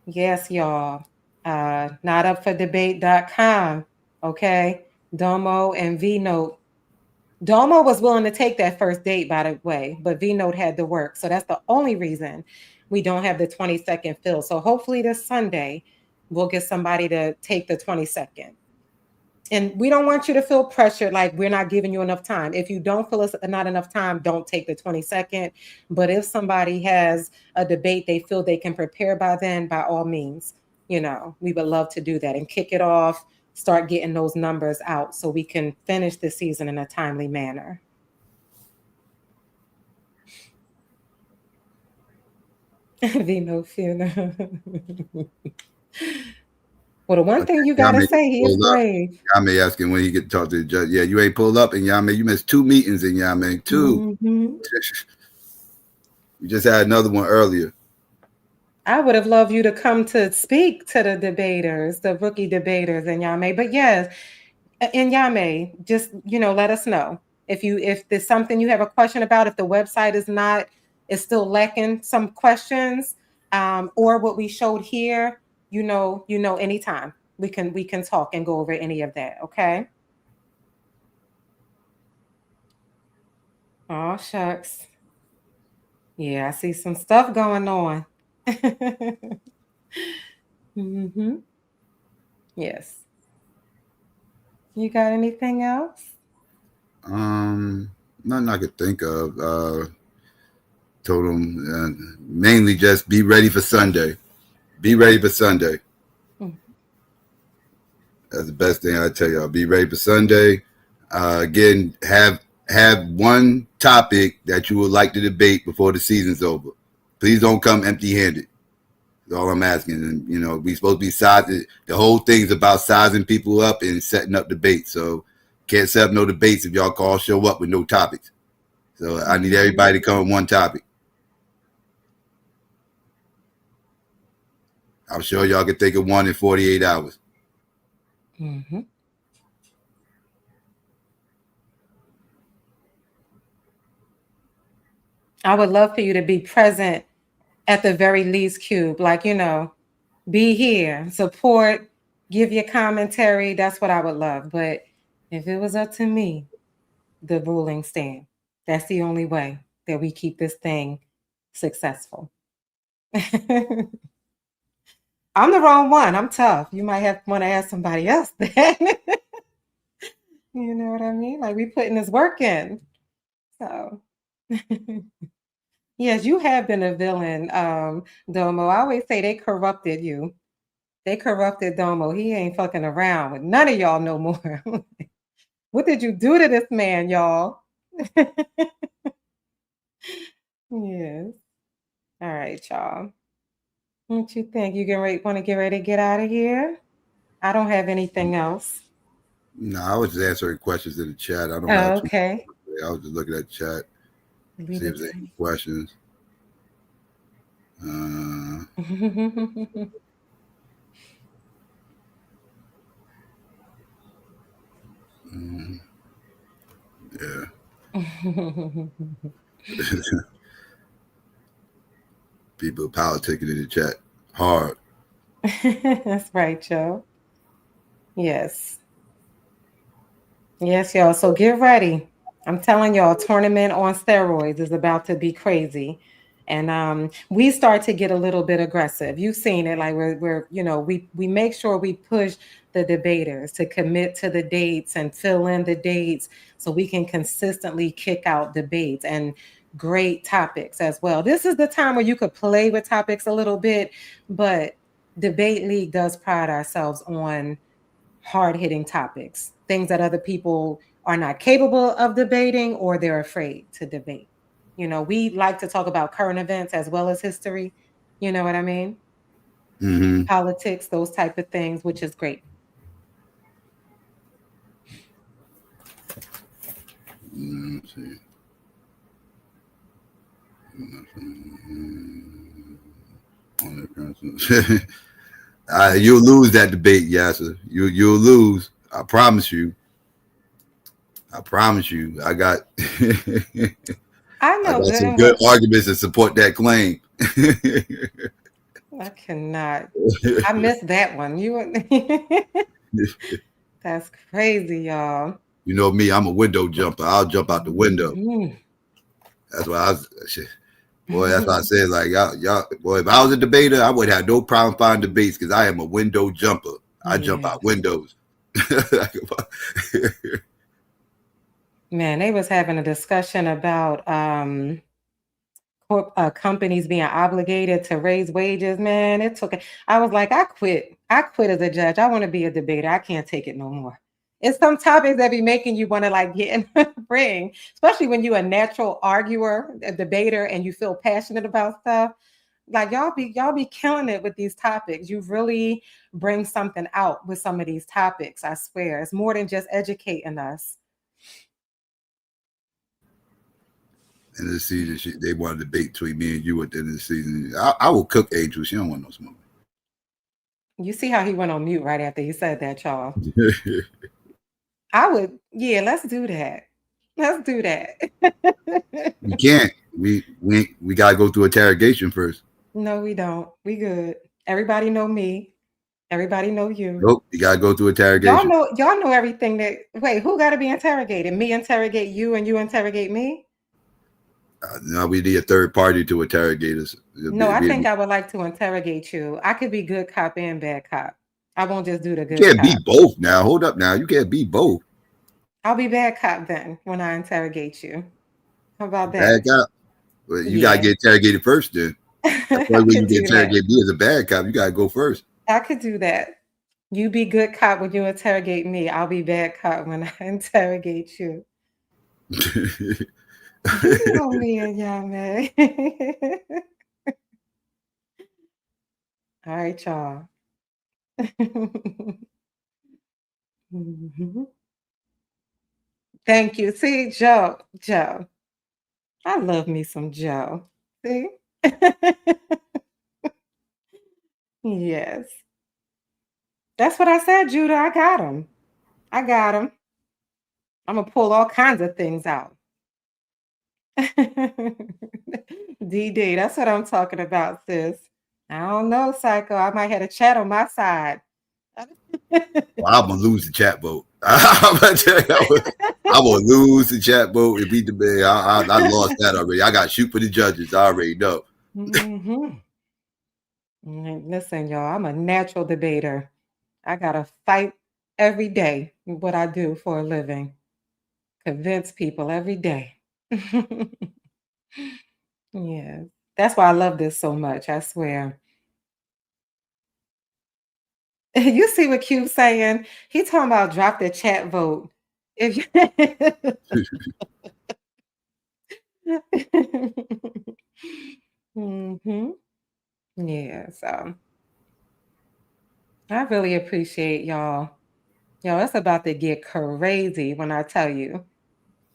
Yes, y'all. Notupfordebate.com. Okay. Domo and V Note. Domo was willing to take that first date, by the way, but V Note had to work. So that's the only reason we don't have the 20-second fill. So hopefully this Sunday, we'll get somebody to take the 20-second. And we don't want you to feel pressured like we're not giving you enough time. If you don't feel it's not enough time, don't take the 20-second. But if somebody has a debate they feel they can prepare by then, by all means, you know, we would love to do that and kick it off, start getting those numbers out so we can finish the season in a timely manner. Vino funeral. Well, the one thing you got to say, he is brave. Yame asking when he get to talk to the judge. Yeah, you ain't pulled up, and Yame, you missed 2 meetings in Yame. 2. Mm-hmm. You just had another one earlier. I would have loved you to come to speak to the debaters, the rookie debaters in Yame. But yes, in Yame, just let us know if there's something you have a question about. If the website is still lacking some questions, or what we showed here, anytime we can talk and go over any of that. Okay. Oh shucks. Yeah, I see some stuff going on. Mm-hmm. Yes. You got anything else? Nothing I could think of. Told him mainly just be ready for Sunday. Be ready for Sunday. That's the best thing I tell y'all. Be ready for Sunday. Again, have one topic that you would like to debate before the season's over. Please don't come empty-handed. That's all I'm asking. And we supposed to be sizing. The whole thing's about sizing people up and setting up debates. So can't set up no debates if y'all all show up with no topics. So I need everybody to come with one topic. I'm sure y'all can think of one in 48 hours. Mm-hmm. I would love for you to be present at the very least, Cube. Like, be here, support, give your commentary. That's what I would love. But if it was up to me, the ruling stand. That's the only way that we keep this thing successful. I'm the wrong one. I'm tough. You might want to ask somebody else then. You know what I mean? Like we putting this work in. So yes, you have been a villain, Domo. I always say they corrupted you. They corrupted Domo. He ain't fucking around with none of y'all no more. What did you do to this man, y'all? Yes. All right, y'all. What you think? You want to get ready to get out of here? I don't have anything else. No, I was just answering questions in the chat. I don't have too Okay. I was just looking at the chat. See if there's any questions. Yeah. People politicking in the chat hard. That's right, Joe. Yes. Yes, y'all. So get ready. I'm telling y'all, tournament on steroids is about to be crazy. And we start to get a little bit aggressive. You've seen it, like we're we make sure we push the debaters to commit to the dates and fill in the dates so we can consistently kick out debates and great topics as well. This is the time where you could play with topics a little bit, but Debate League does pride ourselves on hard-hitting topics, things that other people are not capable of debating or they're afraid to debate. You know, we like to talk about current events as well as history. You know what I mean? Mm-hmm. Politics, those type of things, which is great. Let's see. You'll lose that debate, Yasser. You'll lose. I promise you. I promise you. I got I know good some and good well. arguments to support that claim. I cannot. I missed that one. That's crazy, y'all. You know me, I'm a window jumper. I'll jump out the window. Mhm. That's why I was shit. Boy, that's why I said, like, y'all, boy, if I was a debater, I would have no problem finding debates because I am a window jumper. I jump Yeah. out windows. Man, they was having a discussion about companies being obligated to raise wages. Man, it took. I was like, I quit. I quit as a judge. I want to be a debater. I can't take it no more. It's some topics that be making you want to like get in the ring, especially when you're a natural arguer, a debater, and you feel passionate about stuff. Like y'all be killing it with these topics. You really bring something out with some of these topics. I swear, it's more than just educating us. In the season, they want to debate between me and you at the end of the season. I will cook Angel. She don't want no smoke. You see how he went on mute right after he said that, y'all. I would, yeah, let's do that. Let's do that. We can't. We gotta go through interrogation first. No, we don't. We good. Everybody know me. Everybody know you. Nope. You gotta go through interrogation. Y'all know everything that wait, who gotta be interrogated? Me interrogate you and you interrogate me? Now we need a third party to interrogate us. No, I think I would like to interrogate you. I could be good cop and bad cop. I won't just do the You good can't cop. be both now. Hold up now. You can't be both. I'll be bad cop then when I interrogate you. How about Bad that? cop. Well, you Yeah. gotta get interrogated first then. That's I why when you could get do that. interrogated me as a bad cop, you gotta go first. I could do that. You be good cop when you interrogate me. I'll be bad cop when I interrogate you. You know me and y'all, man. All right, y'all. Mhm. Thank you. See, Joe. I love me some Joe. See? Yes. That's what I said, Judah. I got him. I got him. I'm gonna pull all kinds of things out. DD, that's what I'm talking about, sis. I don't know, Psycho. I might have a chat on my side. Well, I'm gonna lose the chat vote. I'm gonna tell you, I'm gonna lose the chat vote and beat the man. I lost that already. I got to shoot for the judges. I already know. Mm-hmm. Listen, y'all, I'm a natural debater. I gotta fight every day what I do for a living. Convince people every day. Yeah. That's why I love this so much, I swear. You see what Cube's saying? He talking about drop the chat vote. If you hmm Yeah, so I really appreciate y'all. Yo, it's about to get crazy when I tell you.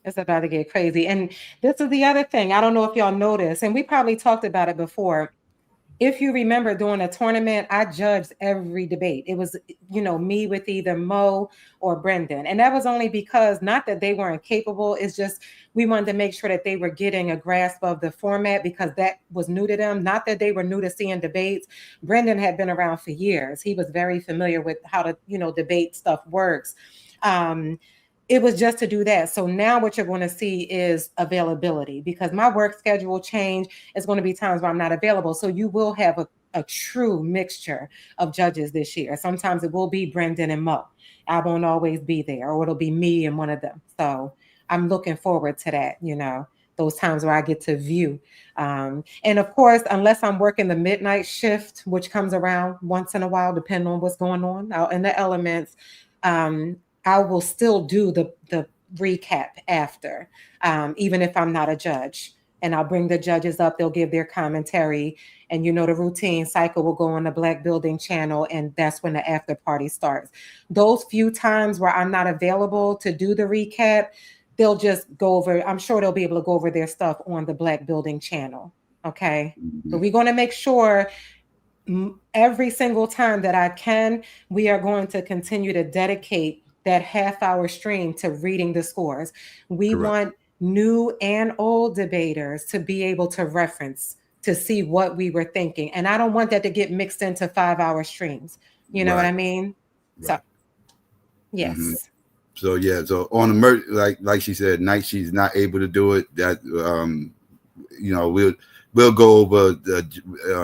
It's about to get crazy. And this is the other thing. I don't know if y'all noticed, and we probably talked about it before. If you remember during a tournament, I judged every debate. It was, me with either Mo or Brendan. And that was only because not that they weren't capable, it's just we wanted to make sure that they were getting a grasp of the format because that was new to them. Not that they were new to seeing debates. Brendan had been around for years. He was very familiar with how to, debate stuff works. It was just to do that. So now what you're going to see is availability because my work schedule changed. It's going to be times where I'm not available. So you will have a true mixture of judges this year. Sometimes it will be Brendan and Mo. I won't always be there, or it'll be me and one of them. So I'm looking forward to that, those times where I get to view. And of course, unless I'm working the midnight shift, which comes around once in a while, depending on what's going on out in the elements, I will still do the recap after, even if I'm not a judge. And I'll bring the judges up, they'll give their commentary. And the routine cycle will go on the Black Building channel, and that's when the after party starts. Those few times where I'm not available to do the recap, they'll just go over, I'm sure they'll be able to go over their stuff on the Black Building channel. Okay. But we're going to make sure every single time that I can, we are going to continue to dedicate that half-hour stream to reading the scores. We want new and old debaters to be able to reference, to see what we were thinking. And I don't want that to get mixed into 5-hour streams. You know what I mean? So, yes. So yeah, so on the merch, like she said, night she's not able to do it. That we'll go over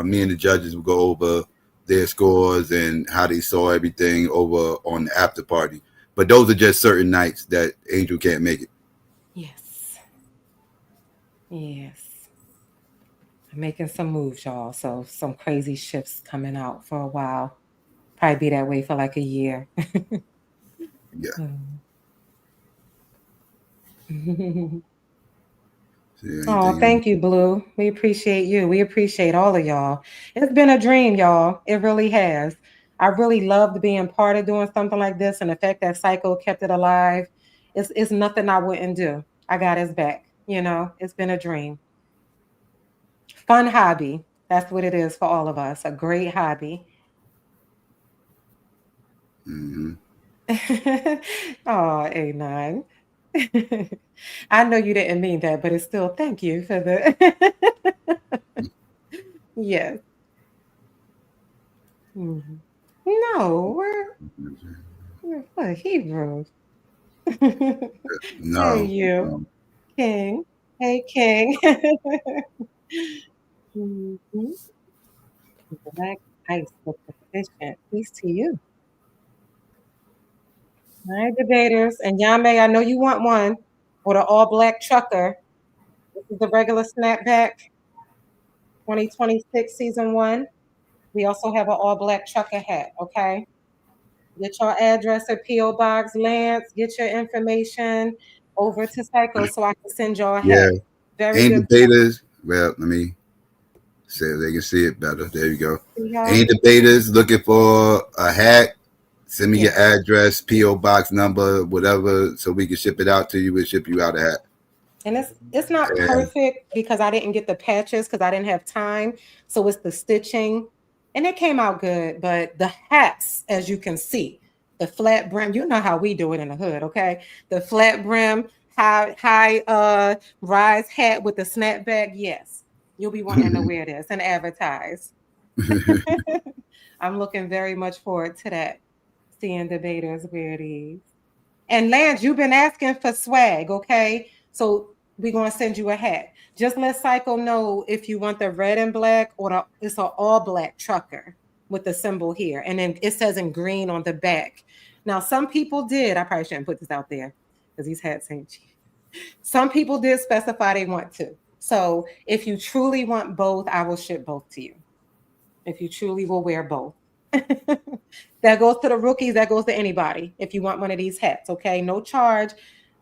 me and the judges will go over their scores and how they saw everything over on the after party. But those are just certain nights that Angel can't make it. Yes. I'm making some moves, y'all. So some crazy shifts coming out for a while. Probably be that way for like a year. Yeah. Oh, thank you, Blue. We appreciate you. We appreciate all of y'all. It's been a dream, y'all. It really has. I really loved being part of doing something like this, and the fact that Psycho kept it alive, it's nothing I wouldn't do. I got his back. It's been a dream. Fun hobby. That's what it is for all of us. A great hobby. Oh, A9. I know you didn't mean that, but it's still thank you for the yes. No, we're Hebrews. No. Hey, you, King. Hey, King. Black ice with efficient. Peace to you. All right, debaters. And Yame, I know you want one with an all black trucker. This is the regular snapback 2026 season 1. We also have an all black trucker hat, okay? Get your address at P.O. Box, Lance. Get your information over to Psycho so I can send y'all a hat. Very Ain't good. debaters. Well, let me say they can see it better. There you go. Yeah. Ain't debaters looking for a hat. Send me your address, P.O. Box number, whatever, so we can ship it out to you. We'll ship you out a hat. And it's not perfect because I didn't get the patches because I didn't have time. So it's the stitching. And it came out good. But the hats, as you can see, the flat brim, you know how we do it in the hood, okay? The flat brim, high rise hat with the snapback, yes. You'll be wanting to wear this and advertise. I'm looking very much forward to that. Seeing debaters wear these. And Lance, you've been asking for swag, okay? So we're gonna send you a hat. Just let Psycho know if you want the red and black or it's an all black trucker with the symbol here. And then it says in green on the back. Now, some people did, I probably shouldn't put this out there because these hats ain't cheap. Some people did specify they want to. So if you truly want both, I will ship both to you. If you truly will wear both. That goes to the rookies, that goes to anybody. If you want one of these hats, okay? No charge.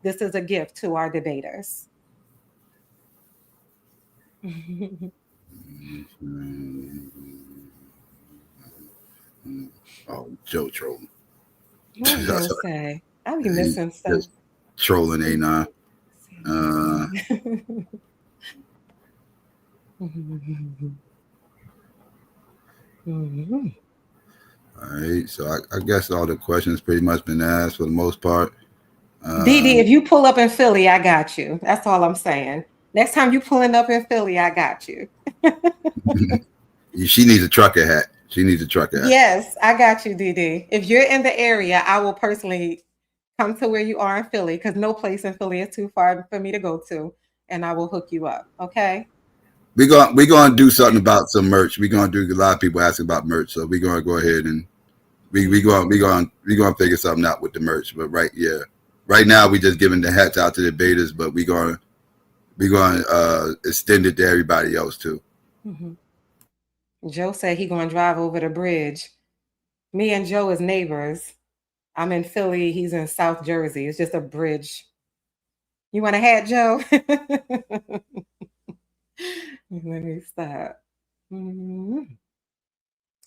This is a gift to our debaters. Oh, Joe trolling. What was I gonna say? I'll be missing stuff. Trolling A9. All right, so I guess all the questions pretty much been asked for the most part. Dee, if you pull up in Philly, I got you. That's all I'm saying. Next time you pulling up in Philly, I got you. She needs a trucker hat. She needs a trucker hat. Yes, I got you, Dee. If you're in the area, I will personally come to where you are in Philly because no place in Philly is too far for me to go to, and I will hook you up. Okay. we gonna do something about some merch. We're gonna do a lot of people asking about merch, so we're gonna go ahead and we gonna figure something out with the merch. But right now we just giving the hats out to the betas, but we gonna extend it to everybody else too. Mm-hmm. Joe said he gonna drive over the bridge. Me and Joe is neighbors. I'm in Philly. He's in South Jersey. It's just a bridge. You want a hat, Joe? Let me stop. Mm-hmm.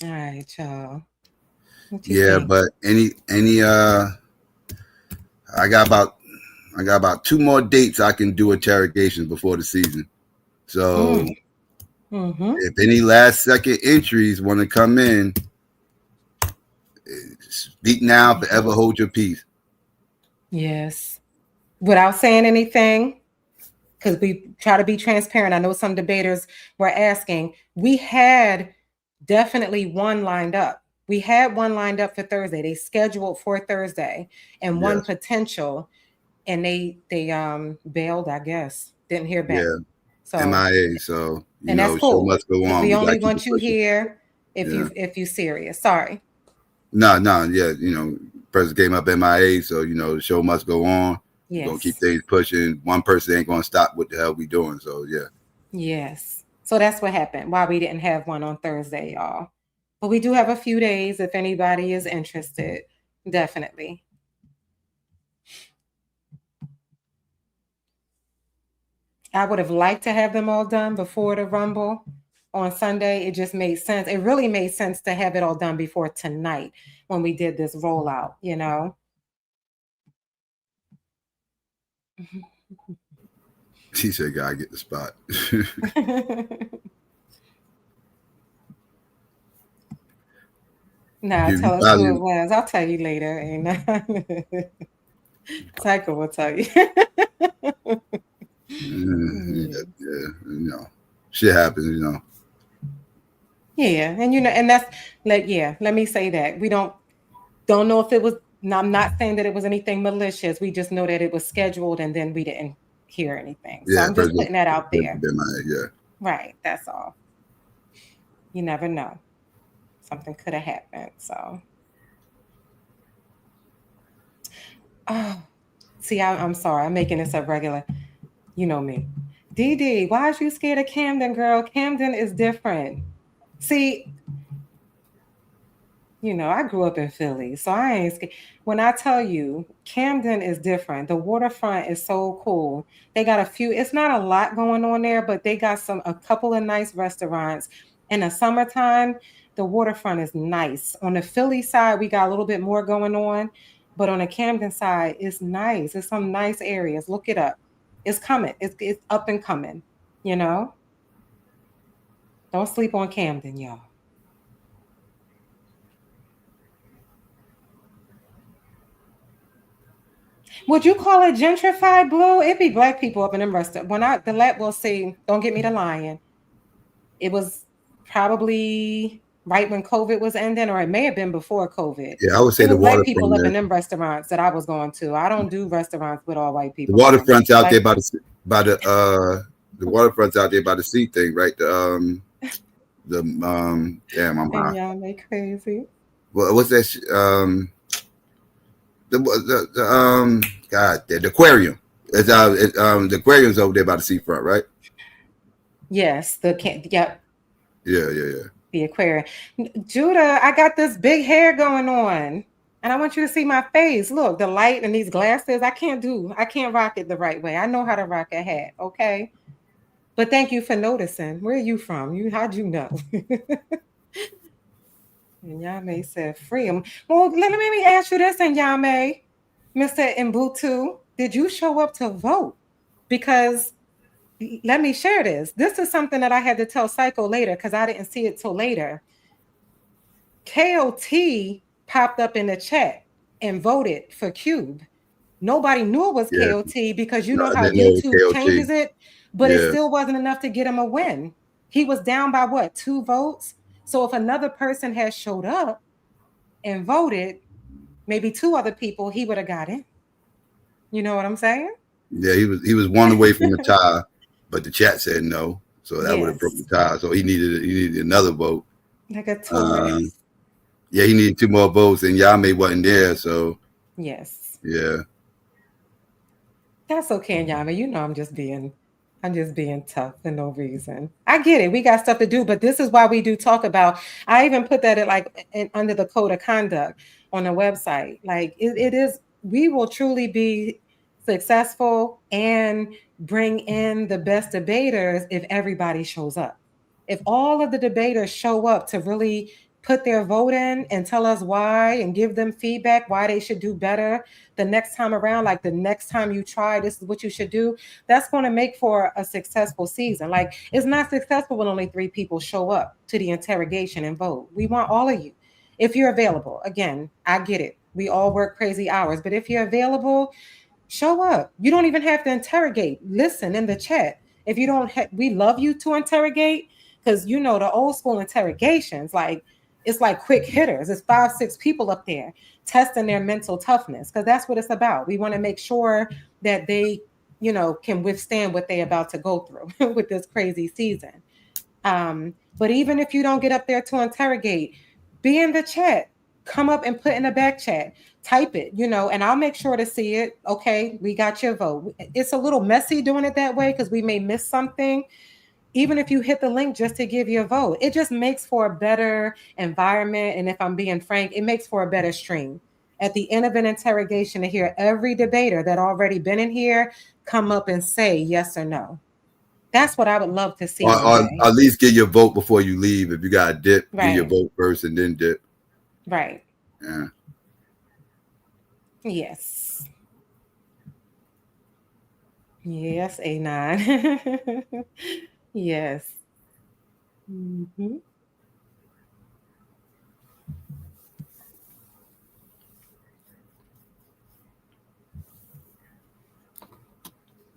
All right, y'all. What you Yeah, think? but any I got about I got about 2 more dates I can do interrogations before the season. So Mm-hmm. if any last second entries want to come in, speak now, forever hold your peace. Yes. Without saying anything, because we try to be transparent. I know some debaters were asking. We had definitely one lined up. We had one lined up for Thursday. They scheduled for Thursday and one Yes. potential, and they bailed, I guess. Didn't hear back. Yeah. So MIA. So and that's show cool. must go Because on. we We gotta only keep it want you pushing. here Yeah. if you serious. Sorry. No, yeah, President came up MIA, so the show must go on. We're gonna keep Yes. things pushing. One person ain't gonna stop what the hell we doing. So yeah. Yes. So that's what happened. Why we didn't have one on Thursday, y'all. But we do have a few days if anybody is interested. Definitely. I would have liked to have them all done before the Rumble on Sunday. It just made sense. It really made sense to have it all done before tonight when we did this rollout, She said, "Gotta get the spot." Nah, You tell us who probably it was. I'll tell you later. Psycho will tell you. yeah, shit happens. Yeah, and that's like, yeah, let me say that. We don't know if it was, no, I'm not saying that it was anything malicious. We just know that it was scheduled and then we didn't hear anything. So Yeah, I'm just President, putting that out there. yeah. Right, that's all. You never know. Something could have happened. So, oh, see, I'm sorry. I'm making this a regular. You know me. DD, why is you scared of Camden, girl? Camden is different. See, I grew up in Philly, so I ain't scared. When I tell you, Camden is different. The waterfront is so cool. They got a few, it's not a lot going on there, but they got a couple of nice restaurants. In the summertime, the waterfront is nice. On the Philly side, we got a little bit more going on, but on the Camden side, it's nice. It's some nice areas. Look it up. It's coming. It's up and coming, you know? Don't sleep on Camden, y'all. Would you call it gentrified, Blue? It be black people up in them restaurants. When the let will say, don't get me to lying. It was probably right when COVID was ending, or it may have been before COVID. Yeah, I would It say the was black waterfront people up there. in them restaurants that I was going to. I don't do restaurants with all white The people in them. waterfront's out Black there the waterfront's out there by the sea thing, right? Damn, I'm and high. y'all make crazy. What's that? God, the aquarium. The aquarium's over there by the seafront, right? Yes, yep, Yeah. the aquarium. Judah, I got this big hair going on. And I want you to see my face. Look, the light and these glasses, I can't rock it the right way. I know how to rock a hat, okay? But thank you for noticing. Where are you from? How'd you know? And Yame said, free him. Well, let me ask you this, and Yame, Mr. Mbutu, did you show up to vote? Because let me share this. This is something that I had to tell Psycho later because I didn't see it till later. KOT popped up in the chat and voted for Cube. Nobody knew it was Yeah. KOT because you No, know I how didn't know it YouTube was KOT. changes it, but it Yeah. still wasn't enough to get him a win. He was down by what, 2 votes? So if another person had showed up and voted, maybe 2 other people, he would have got in. You know what I'm saying? Yeah, he was one away from a tie, but the chat said no. So that would have broken the tie. So he needed another vote. Like a tourist. Yeah, he needed 2 more votes, and Yame wasn't there. So Yes. yeah. That's okay, Yama. You know I'm just being tough for no reason. I get it. We got stuff to do, but this is why we do talk about. I even put that under the code of conduct on the website. Like it is. We will truly be successful and bring in the best debaters if everybody shows up. If all of the debaters show up to really put their vote in and tell us why and give them feedback why they should do better the next time around, like the next time you try, this is what you should do. That's going to make for a successful season. Like it's not successful when only 3 people show up to the interrogation and vote. We want all of you. If you're available, again, I get it. We all work crazy hours, but if you're available, show up. You don't even have to interrogate. Listen in the chat. If you don't, we love you to interrogate because you know the old school interrogations, like it's like quick hitters. It's 5, 6 people up there testing their mental toughness because that's what it's about. We want to make sure that they, can withstand what they're about to go through with this crazy season. But even if you don't get up there to interrogate, be in the chat. Come up and put in the back chat. Type it, and I'll make sure to see it. Okay, we got your vote. It's a little messy doing it that way because we may miss something. Even if you hit the link just to give your vote, it just makes for a better environment. And if I'm being frank, it makes for a better stream. At the end of an interrogation, to hear every debater that already been in here come up and say yes or no. That's what I would love to see one day. Or at least get your vote before you leave. If you got a dip, Right. get your vote first and then dip. Right. Yeah. Yes. Yes, A9. Yes. Mm-hmm.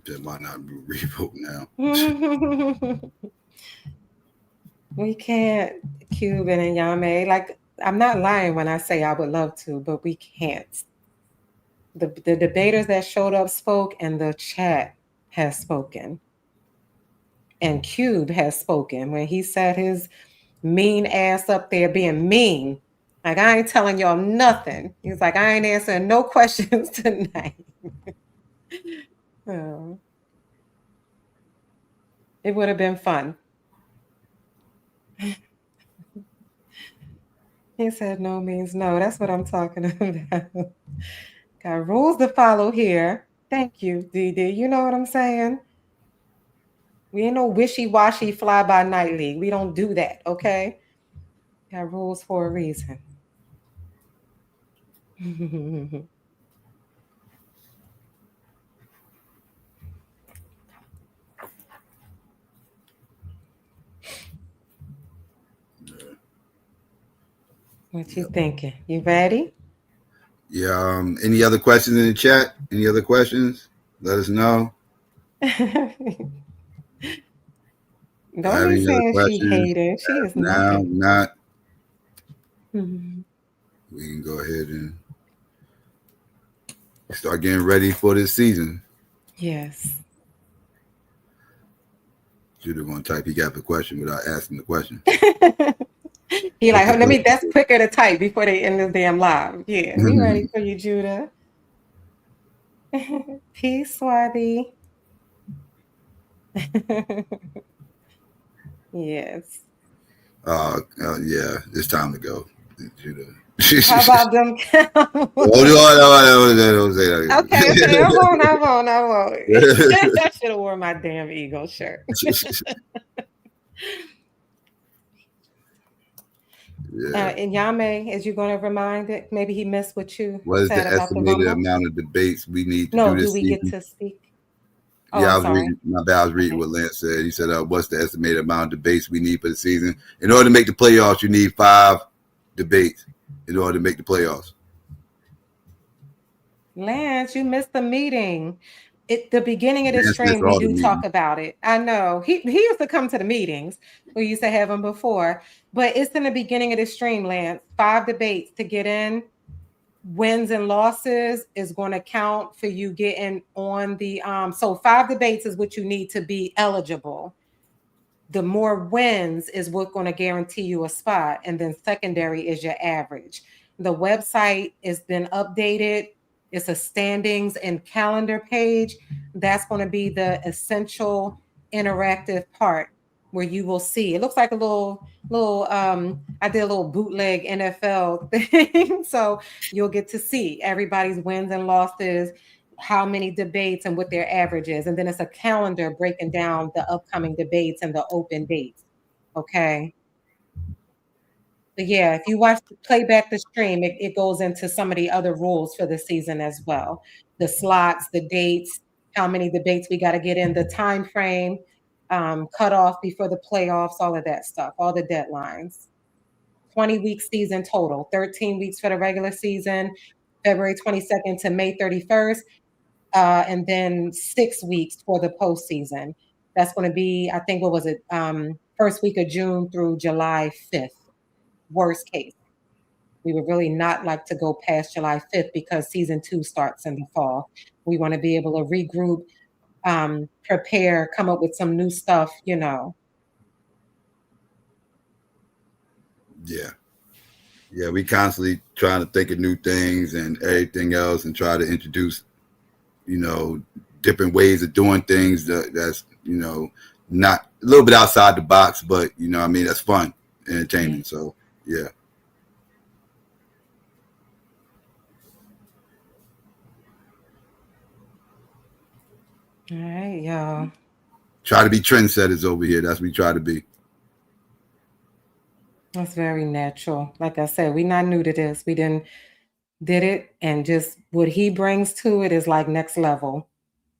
That might not be revote now. We can't, Cuban and Yame. Like, I'm not lying when I say I would love to, but we can't. The debaters that showed up spoke, and the chat has spoken. And Cube has spoken when he said his mean ass up there being mean. Like, I ain't telling y'all nothing. He's like, I ain't answering no questions tonight. Oh. It would have been fun. He said no means no. That's what I'm talking about. Got rules to follow here. Thank you, DD. You know what I'm saying? We ain't no wishy-washy fly-by-night league. We don't do that, okay? Got rules for a reason. What you thinking? You ready? Yeah. Any other questions in the chat? Any other questions? Let us know. Don't be saying she hated. She is now not. Mm-hmm. We can go ahead and start getting ready for this season. Yes. Judah gonna type. He got the question without asking the question. He like, let me. That's quicker to type before they end this damn live. Yeah, we ready for you, Judah. Peace, Swabby. Yes. Yeah, it's time to go. Judah. How about them? Don't say that. Okay, I won't. I should have worn my damn Eagle shirt. Yeah. And Yame, is you going to remind it? Maybe he missed what you what is said the about estimated the amount of debates we need to No, do this do we season? get to speak? Oh, Yeah, I'm sorry. I was reading what Lance said. He said, what's the estimated amount of debates we need for the season? In order to make the playoffs, you need 5 debates in order to make the playoffs. Lance, you missed the meeting. At the beginning of this stream, we do talk about it. I know. He used to come to the meetings. We used to have him before. But it's in the beginning of the stream, Lance. 5 debates to get in. Wins and losses is going to count for you getting on the so 5 debates is what you need to be eligible. the more wins is what's going to guarantee you a spot. And then secondary is your average. The website has been updated. It's a standings and calendar page. That's going to be the essential interactive part where you will see. It looks like a little I did a little bootleg NFL thing. So you'll get to see everybody's wins and losses, how many debates and what their average is. And then it's a calendar breaking down the upcoming debates and the open dates. Okay. But yeah, if you play back the stream, it goes into some of the other rules for the season as well. The slots, the dates, how many debates we got to get in, the time frame, cut off before the playoffs, all of that stuff, all the deadlines. 20-week season total, 13 weeks for the regular season, February 22nd to May 31st, and then 6 weeks for the postseason. That's going to be, I think, what was it? First week of June through July 5th. Worst case. We would really not like to go past July 5th because season 2 starts in the fall. We want to be able to regroup, prepare, come up with some new stuff, Yeah. Yeah, we constantly trying to think of new things and everything else and try to introduce, different ways of doing things that's, not a little bit outside the box, but, that's fun, entertainment. So, yeah. All right, y'all. Try to be trendsetters over here. That's what we try to be. That's very natural. Like I said, we're not new to this. We did it, and just what he brings to it is like next level.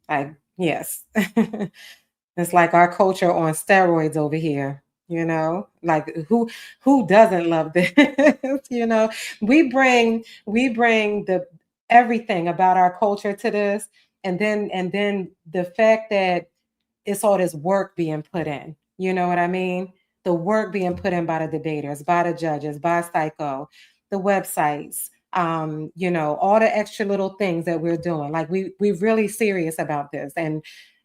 Like, yes. It's like our culture on steroids over here, like who doesn't love this? We bring the everything about our culture to this, and then the fact that it's all this work being put in. You know what I mean? The work being put in by the debaters, by the judges, by Psycho, the websites, all the extra little things that we're doing. Like we really serious about this. And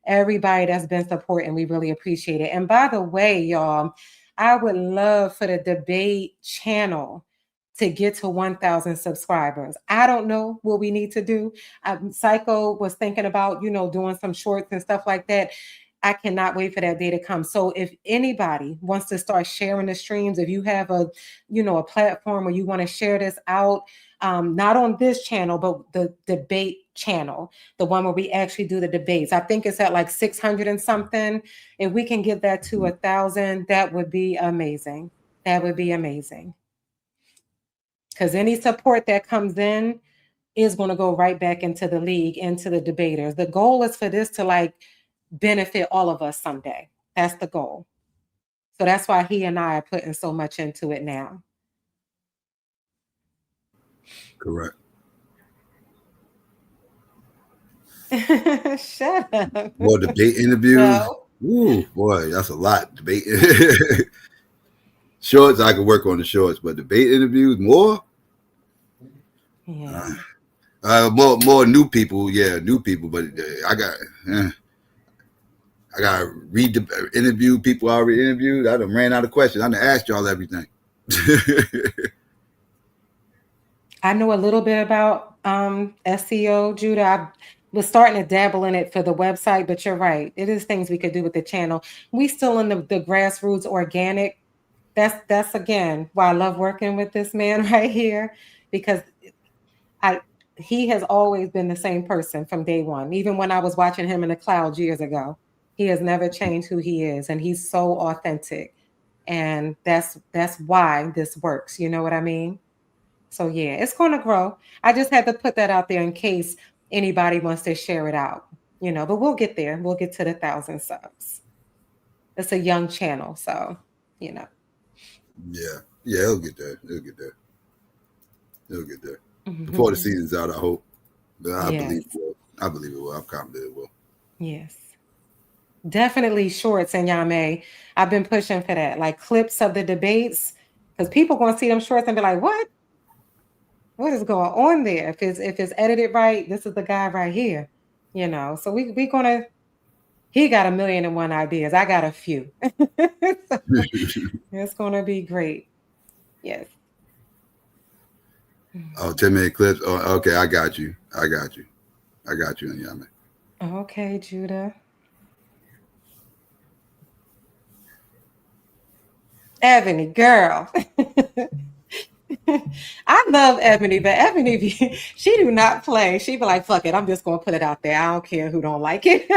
everybody that's been supporting, we really appreciate it. And by the way, y'all, I would love for the debate channel to get to 1,000 subscribers. I don't know what we need to do. Psycho was thinking about, doing some shorts and stuff like that. I cannot wait for that day to come. So if anybody wants to start sharing the streams, if you have a platform where you want to share this out, not on this channel, but the debate channel, the one where we actually do the debates. I think it's at like 600 and something. If we can get that to 1,000, that would be amazing. That would be amazing. Because any support that comes in is going to go right back into the league, into the debaters. The goal is for this to benefit all of us someday. That's the goal. So that's why he and I are putting so much into it now. Correct. Shut up. More debate interviews. No. Ooh, boy, that's a lot. Debate shorts, I could work on the shorts, but debate interviews more. Yeah. More new people, new people. But I got to interview people I already interviewed. I done ran out of questions. I done asked y'all everything. I know a little bit about SEO, Judah. I was starting to dabble in it for the website, but you're right. It is things we could do with the channel. We still in the grassroots organic. That's again why I love working with this man right here, because he has always been the same person from day one. Even when I was watching him in the clouds years ago, he has never changed who he is, and he's so authentic. And that's why this works. You know what I mean? So yeah, it's going to grow. I just had to put that out there in case anybody wants to share it out, but we'll get there. We'll get to the 1,000 subs. It's a young channel, so, Yeah. Yeah, it'll get there. Before the season's out, I hope. But I believe it will. I'm confident it will. Yes. Definitely shorts in Yame. I've been pushing for that, like clips of the debates, because people going to see them shorts and be like, what is going on there? If it's edited right, this is the guy right here, so we're going to He got 1,000,001 ideas. I got a few. It's gonna be great. Yes. Oh, 10-minute clips. Oh, okay, I got you. I got you. I got you, Yami. Okay, Judah. Ebony, girl. I love Ebony, but Ebony, she do not play. She be like, "Fuck it, I'm just gonna put it out there. I don't care who don't like it."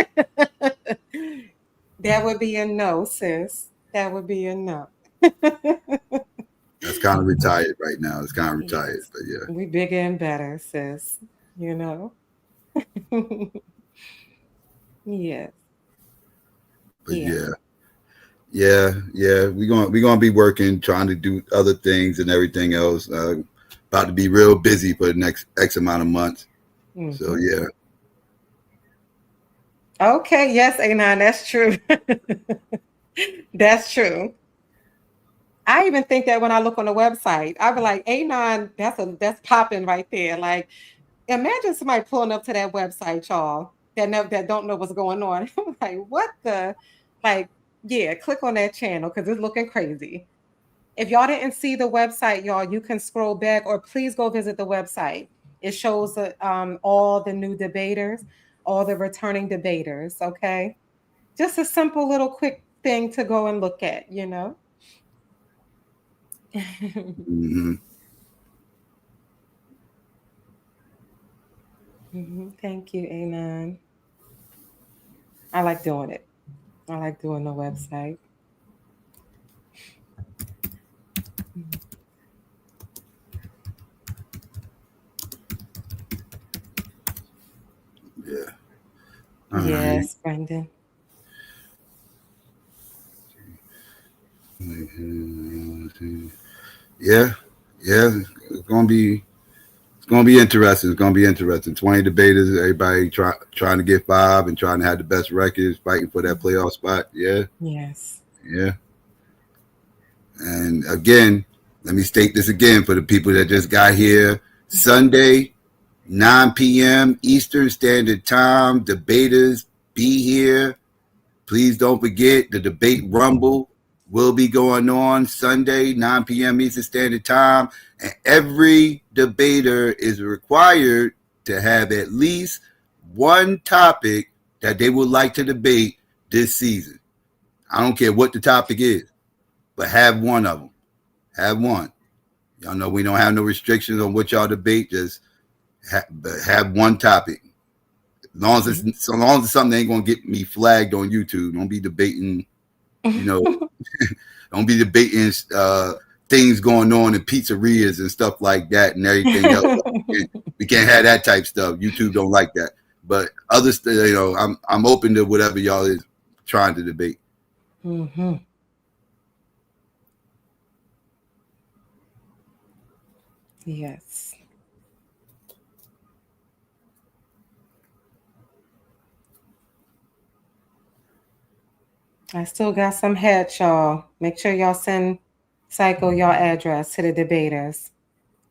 That would be a no, sis. That would be a no. That's kind of retired right now. It's kind of retired, Yes, but yeah. we bigger and better, sis. You know. Yes. But Yeah. yeah. We gonna be working, trying to do other things and everything else. About to be real busy for the next X amount of months. So Mm-hmm. yeah. Okay. Yes, Anon. That's true. That's true. I even think that when I look on the website, I be like, Anon, that's popping right there. Like, imagine somebody pulling up to that website, y'all, that don't know what's going on. I'm like, what the like, yeah, click on that channel because it's looking crazy. If y'all didn't see the website, y'all, you can scroll back or please go visit the website. It shows all the new debaters, all the returning debaters. Okay. Just a simple little quick thing to go and look at, you know? Mm-hmm. Thank you, Anon. I like doing it. I like doing the website. Yeah. All right. Yes, Brendan. Yeah. Yeah. It's gonna be interesting. It's gonna be interesting. 20 debaters, everybody trying to get 5 and trying to have the best records, fighting for that playoff spot. Yeah. Yes. Yeah. And again, let me state this again for the people that just got here. Sunday, 9 p.m. Eastern Standard Time. Debaters, be here. Please don't forget the debate rumble will be going on Sunday, 9 p.m. Eastern Standard Time. And every debater is required to have at least one topic that they would like to debate this season. I don't care what the topic is, but have one of them. Have one. Y'all know we don't have no restrictions on what y'all debate. Just have one topic. So long as it's something that ain't gonna get me flagged on YouTube. Don't be debating, you know, don't be debating things going on in pizzerias and stuff like that and everything else. We can't have that type stuff. YouTube don't like that. But others, I'm open to whatever y'all is trying to debate. Mm-hmm. Yes. I still got some hats, y'all. Make sure y'all send Psycho your address to the debaters.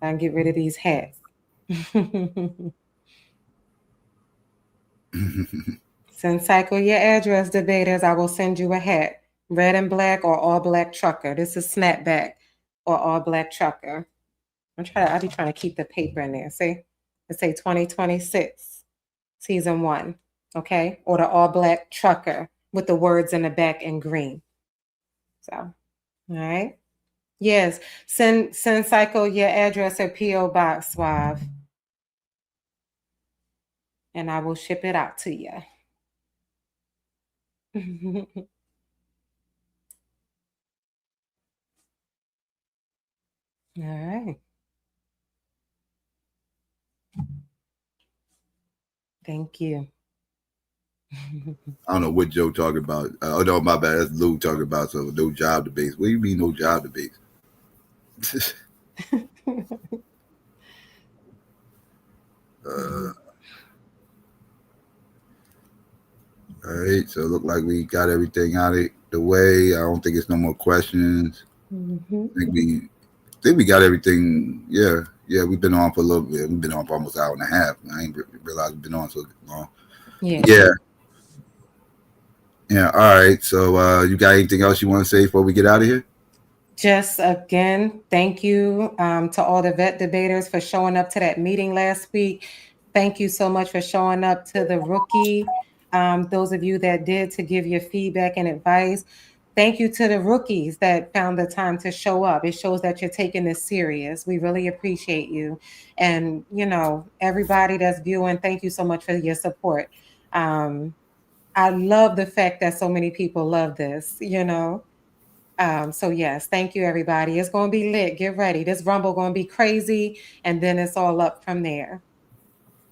I can get rid of these hats. Send Psycho your address, debaters. I will send you a hat. Red and black or all black trucker. This is snapback or all black trucker. I be trying to keep the paper in there. See? It say 2026, season 1. Okay? Or the all black trucker with the words in the back in green. So, all right. Yes. Send Psycho your address at P.O. Box Suave. And I will ship it out to you. All right. Thank you. I don't know what Joe talking about. Oh no, my bad. That's Lou talking about. So no job debates. What do you mean no job debates? All right. So it looked like we got everything out of the way. I don't think it's no more questions. I think we got everything. Yeah. We've been on for a little bit. We've been on for almost an hour and a half. I ain't realized we've been on so long. Yeah. Yeah. Yeah. All right. So you got anything else you want to say before we get out of here? Just again, thank you to all the vet debaters for showing up to that meeting last week. Thank you so much for showing up to the rookie. Those of you that did to give your feedback and advice. Thank you to the rookies that found the time to show up. It shows that you're taking this serious. We really appreciate you. And, everybody that's viewing, thank you so much for your support. Um, I love the fact that so many people love this. So yes, thank you everybody. It's gonna be lit. Get ready. This rumble gonna be crazy, and then it's all up from there.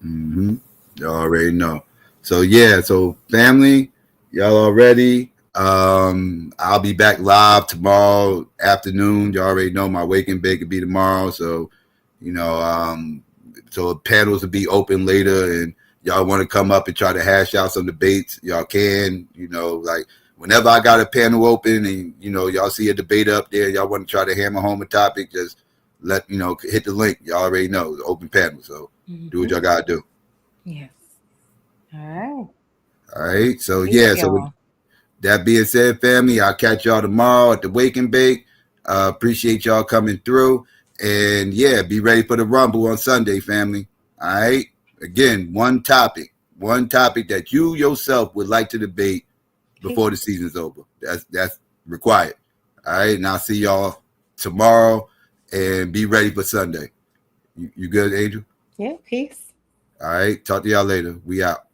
Mm-hmm. You already know. So yeah, so family, y'all already. I'll be back live tomorrow afternoon. You already know my wake and bake will be tomorrow. So, you know, so panels will be open later, and y'all want to come up and try to hash out some debates, y'all can. Like whenever I got a panel open, and y'all see a debate up there, y'all want to try to hammer home a topic, just hit the link. Y'all already know the open panel. So do what y'all gotta do. Yes. All right. All right. So Peace, yeah. So with y'all. that being said, family, I'll catch y'all tomorrow at the Wake and Bake. Appreciate y'all coming through, and yeah, be ready for the Rumble on Sunday, family. All right. Again, one topic that you yourself would like to debate before the season's over. That's required. All right. And I'll see y'all tomorrow, and be ready for Sunday. You good, Angel? Yeah. Peace. All right. Talk to y'all later. We out.